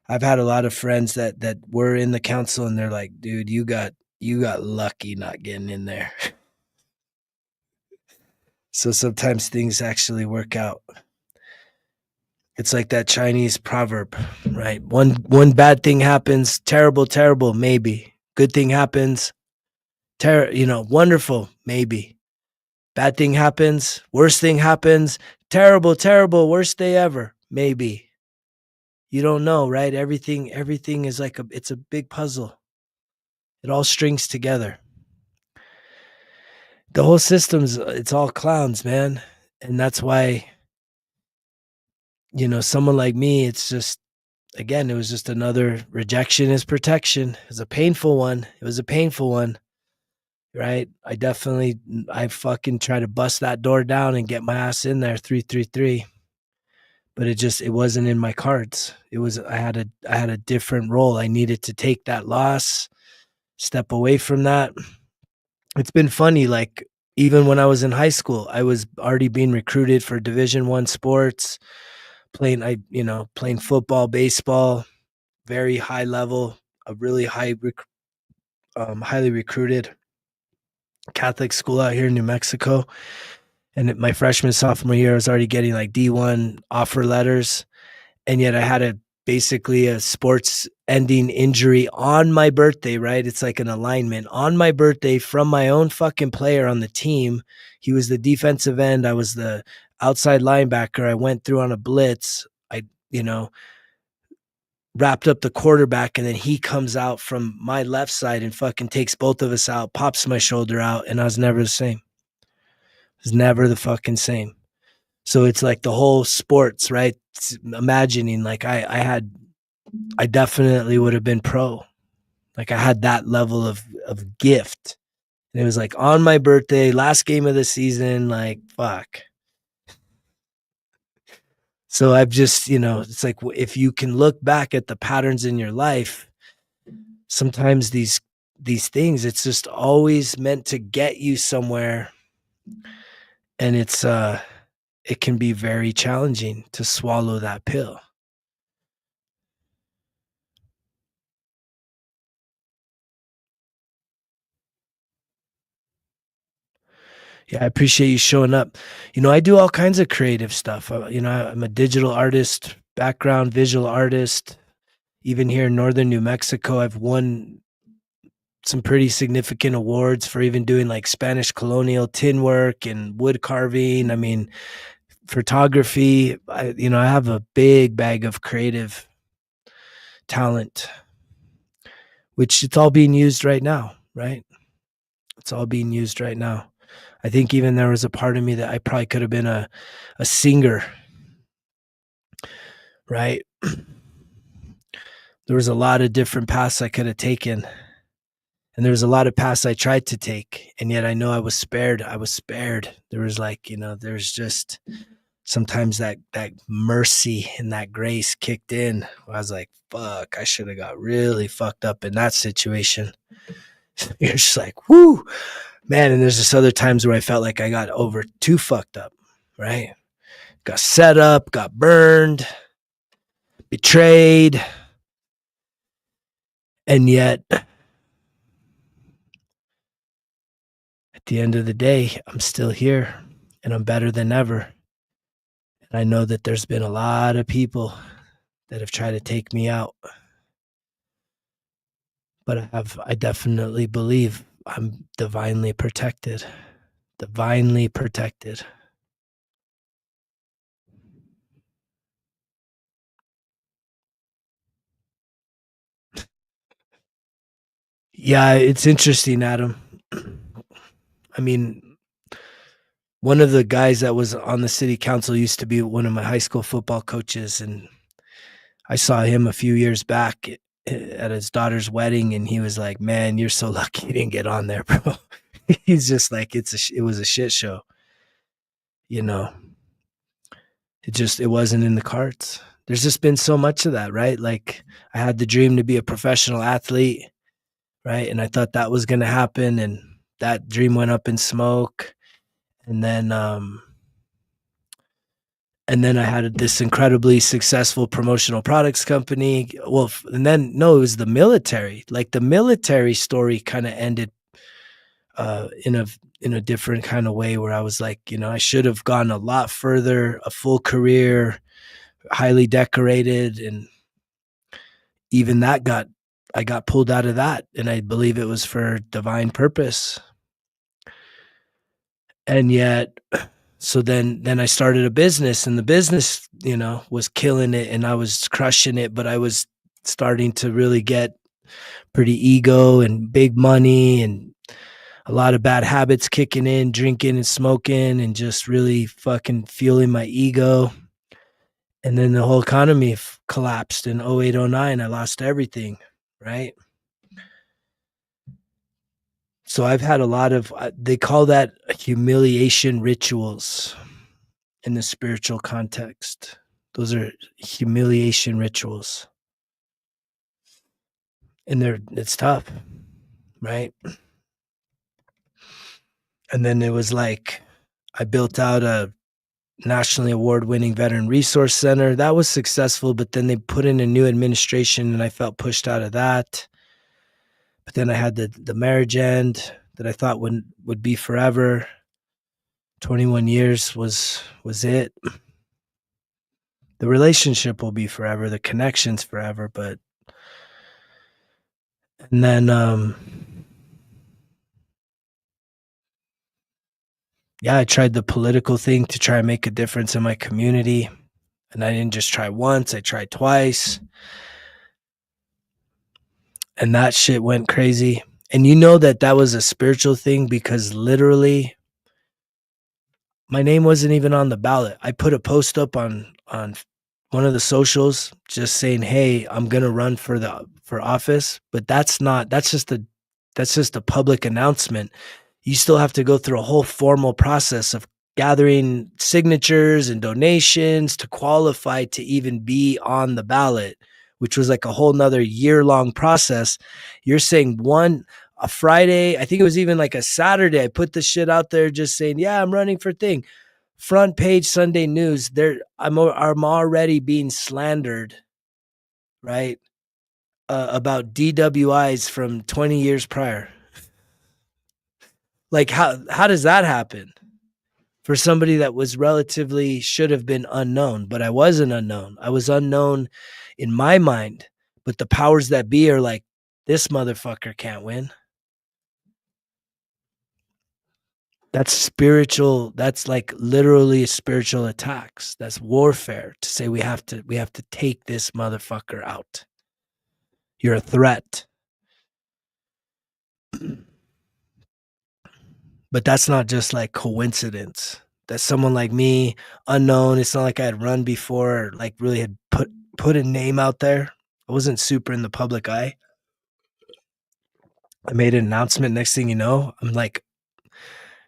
I've had a lot of friends that were in the council, and they're like, dude, you got lucky not getting in there. So sometimes things actually work out. It's like that Chinese proverb, right? One bad thing happens, terrible, maybe. Good thing happens, wonderful, maybe. Bad thing happens, worst thing happens, terrible, worst day ever, maybe. You don't know, right? Everything is like it's a big puzzle. It all strings together. The whole system's, it's all clowns, man. And that's why, someone like me, it's just, again, it was just another rejection is protection. It was a painful one. Right? I fucking try to bust that door down and get my ass in there 333. But it wasn't in my cards. I had a different role. I needed to take that loss, step away from that. It's been funny, like even when I was in high school, I was already being recruited for Division 1 sports, playing football, baseball, very high level, a really highly recruited Catholic school out here in New Mexico. And my freshman, sophomore year, I was already getting like D1 offer letters. And yet I had basically a sports ending injury on my birthday, right? It's like an alignment on my birthday from my own fucking player on the team. He was the defensive end. I was the outside linebacker. I went through on a blitz. I, wrapped up the quarterback, and then he comes out from my left side and fucking takes both of us out, pops my shoulder out, and I was never the same. I was never the fucking same. So it's like the whole sports, right? Imagining like I definitely would have been pro. Like I had that level of gift. And it was like on my birthday, last game of the season, like fuck. So I've just, it's like if you can look back at the patterns in your life, sometimes these things, it's just always meant to get you somewhere, and it can be very challenging to swallow that pill. Yeah, I appreciate you showing up. I do all kinds of creative stuff. I'm a digital artist, background visual artist. Even here in northern New Mexico, I've won some pretty significant awards for even doing like Spanish colonial tin work and wood carving. I mean, photography. I have a big bag of creative talent, which it's all being used right now, right? It's all being used right now. I think even there was a part of me that I probably could have been a singer, right? There was a lot of different paths I could have taken. And there was a lot of paths I tried to take. And yet I know I was spared. I was spared. There was like, there's just sometimes that mercy and that grace kicked in. I was like, fuck, I should have got really fucked up in that situation. You're just like, whoo, man. And there's just other times where I felt like I got over too fucked up, right? Got set up, got burned, betrayed. And yet, at the end of the day, I'm still here and I'm better than ever. And I know that there's been a lot of people that have tried to take me out. But I definitely believe I'm divinely protected. Divinely protected. Yeah, it's interesting, Adam. I mean, one of the guys that was on the city council used to be one of my high school football coaches, and I saw him a few years back at his daughter's wedding, and he was like, "Man, you're so lucky you didn't get on there, bro." He's just like, it was a shit show, you know. It wasn't in the cards. There's just been so much of that, right? Like I had the dream to be a professional athlete, right? And I thought that was going to happen, and that dream went up in smoke. And then I had this incredibly successful promotional products company. Well, and then no, it was the military. Like the military story kind of ended in a different kind of way, where I was like, I should have gone a lot further, a full career, highly decorated, and even I got pulled out of that, and I believe it was for divine purpose. And yet, so then I started a business, and the business, was killing it, and I was crushing it, but I was starting to really get pretty ego and big money and a lot of bad habits kicking in, drinking and smoking and just really fucking fueling my ego. And then the whole economy collapsed in 08, 09. I lost everything, right? So I've had a lot of, they call that humiliation rituals in the spiritual context. Those are humiliation rituals. And it's tough, right? And then it was like, I built out a nationally award-winning veteran resource center. That was successful, but then they put in a new administration and I felt pushed out of that. But then I had the marriage end that I thought would be forever. 21 years was it. The relationship will be forever, the connection's forever, but and then yeah, I tried the political thing to try and make a difference in my community. And I didn't just try once, I tried twice. And that shit went crazy. And that was a spiritual thing, because literally my name wasn't even on the ballot. I put a post up on one of the socials just saying, "Hey, I'm going to run for office." But that's just a public announcement. You still have to go through a whole formal process of gathering signatures and donations to qualify to even be on the ballot, which was like a whole nother year-long process. You're saying a Friday, I think it was even like a Saturday, I put the shit out there just saying, yeah, I'm running for thing. Front page Sunday news, I'm already being slandered, right? About DWIs from 20 years prior. Like how does that happen? For somebody that was relatively should have been unknown, but I wasn't unknown. I was unknown in my mind, but the powers that be are like, this motherfucker can't win. That's spiritual. That's like literally spiritual attacks. That's warfare to say we have to take this motherfucker out. You're a threat. But that's not just like coincidence. That someone like me, unknown, it's not like I had run before or like really had put a name out there. I wasn't super in the public eye. I made an announcement. Next thing you know, I'm like,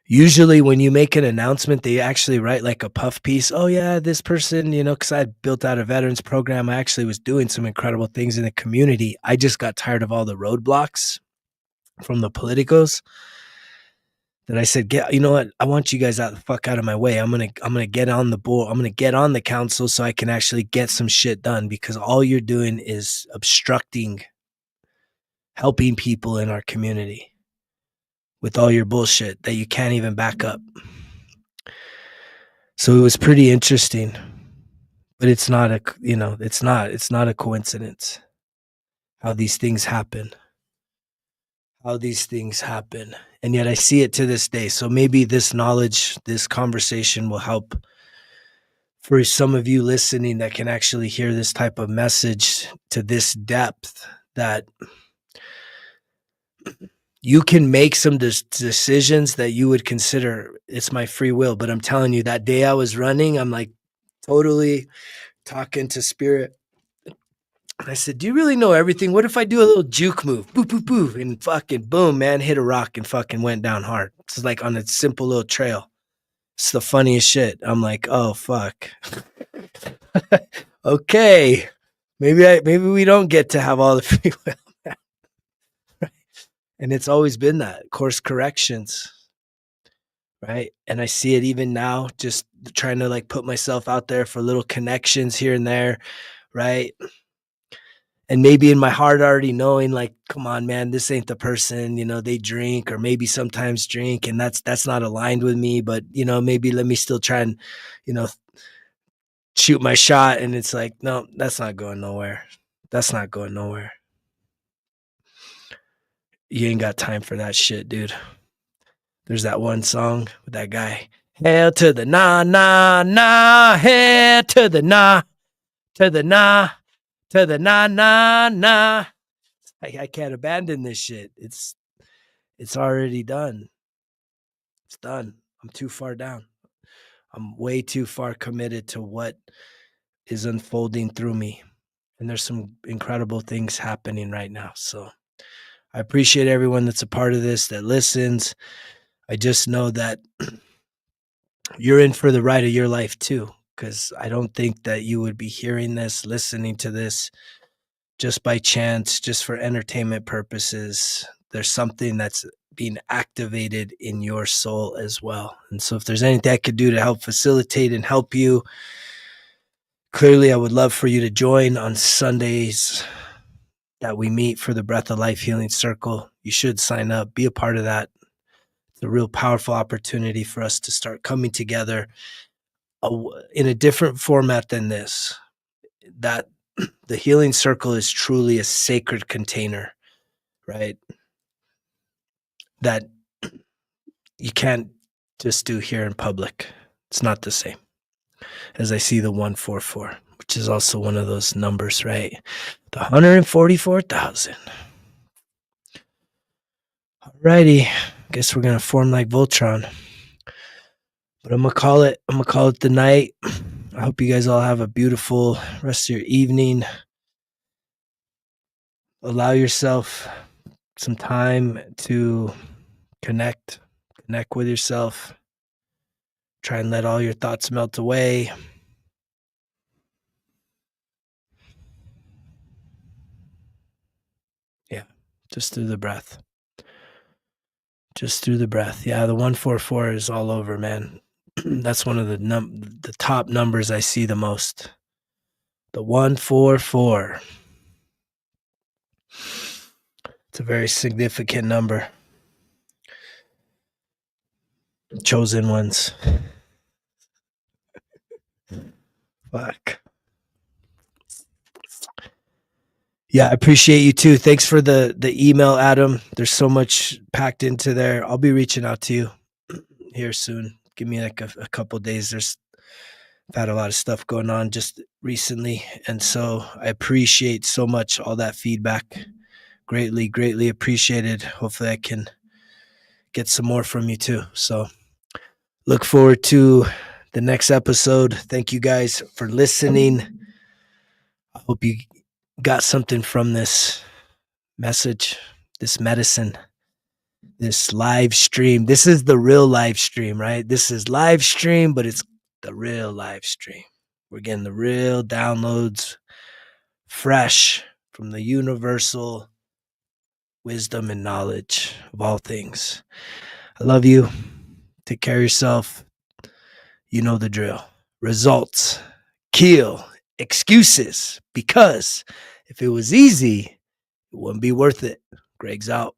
usually when you make an announcement, they actually write like a puff piece. Oh yeah, this person, because I had built out a veterans program. I actually was doing some incredible things in the community. I just got tired of all the roadblocks from the politicos. That I said, you know what? I want you guys the fuck out of my way. I'm gonna get on the board. I'm gonna get on the council so I can actually get some shit done, because all you're doing is obstructing helping people in our community with all your bullshit that you can't even back up. So it was pretty interesting, but it's not a coincidence how these things happen. And yet I see it to this day. So maybe this knowledge, this conversation will help for some of you listening that can actually hear this type of message to this depth, that you can make some decisions that you would consider it's my free will. But I'm telling you, that day I was running, I'm like totally talking to spirit. And I said, do you really know everything? What if I do a little juke move? Boo, boo, boo. And fucking boom, man, hit a rock and fucking went down hard. It's like on a simple little trail. It's the funniest shit. I'm like, oh, fuck. Okay. Maybe we don't get to have all the free will. And it's always been that course corrections. Right. And I see it even now, just trying to like put myself out there for little connections here and there. Right. And maybe in my heart already knowing like, come on, man, this ain't the person, they drink or maybe sometimes drink, and that's not aligned with me, but maybe let me still try and, shoot my shot. And it's like, no, that's not going nowhere. That's not going nowhere. You ain't got time for that shit, dude. There's that one song with that guy. Hell to the nah, nah, nah, hell to the nah, to the nah, to the nah, nah, nah. I can't abandon this shit. It's already done. It's done. I'm too far down. I'm way too far committed to what is unfolding through me. And there's some incredible things happening right now. So I appreciate everyone that's a part of this, that listens. I just know that you're in for the ride of your life too, because I don't think that you would be hearing this, listening to this just by chance, just for entertainment purposes. There's something that's being activated in your soul as well. And so if there's anything I could do to help facilitate and help you, clearly I would love for you to join on Sundays that we meet for the Breath of Life Healing Circle. You should sign up, be a part of that. It's a real powerful opportunity for us to start coming together in a different format than this. That the healing circle is truly a sacred container, right? That you can't just do here in public. It's not the same as I see the 144, which is also one of those numbers, right? The 144,000. Alrighty, guess we're gonna form like Voltron. But I'm gonna call it the night. I hope you guys all have a beautiful rest of your evening. Allow yourself some time to connect with yourself. Try and let all your thoughts melt away. Yeah, just through the breath. Just through the breath. Yeah, the 144 is all over, man. That's one of the top numbers I see the most. The 144. It's a very significant number. Chosen ones. Fuck. Yeah, I appreciate you too. Thanks for the email, Adam. There's so much packed into there. I'll be reaching out to you here soon. Give me like a couple days. I've had a lot of stuff going on just recently, and so I appreciate so much all that feedback. Greatly, greatly appreciated. Hopefully, I can get some more from you too. So, look forward to the next episode. Thank you guys for listening. I hope you got something from this message, this medicine, this live stream. This is the real live stream, right? This is live stream, but it's the real live stream. We're getting the real downloads fresh from the universal wisdom and knowledge of all things. I love you. Take care of yourself. You know the drill. Results kill excuses, because if it was easy, it wouldn't be worth it. Greg's out.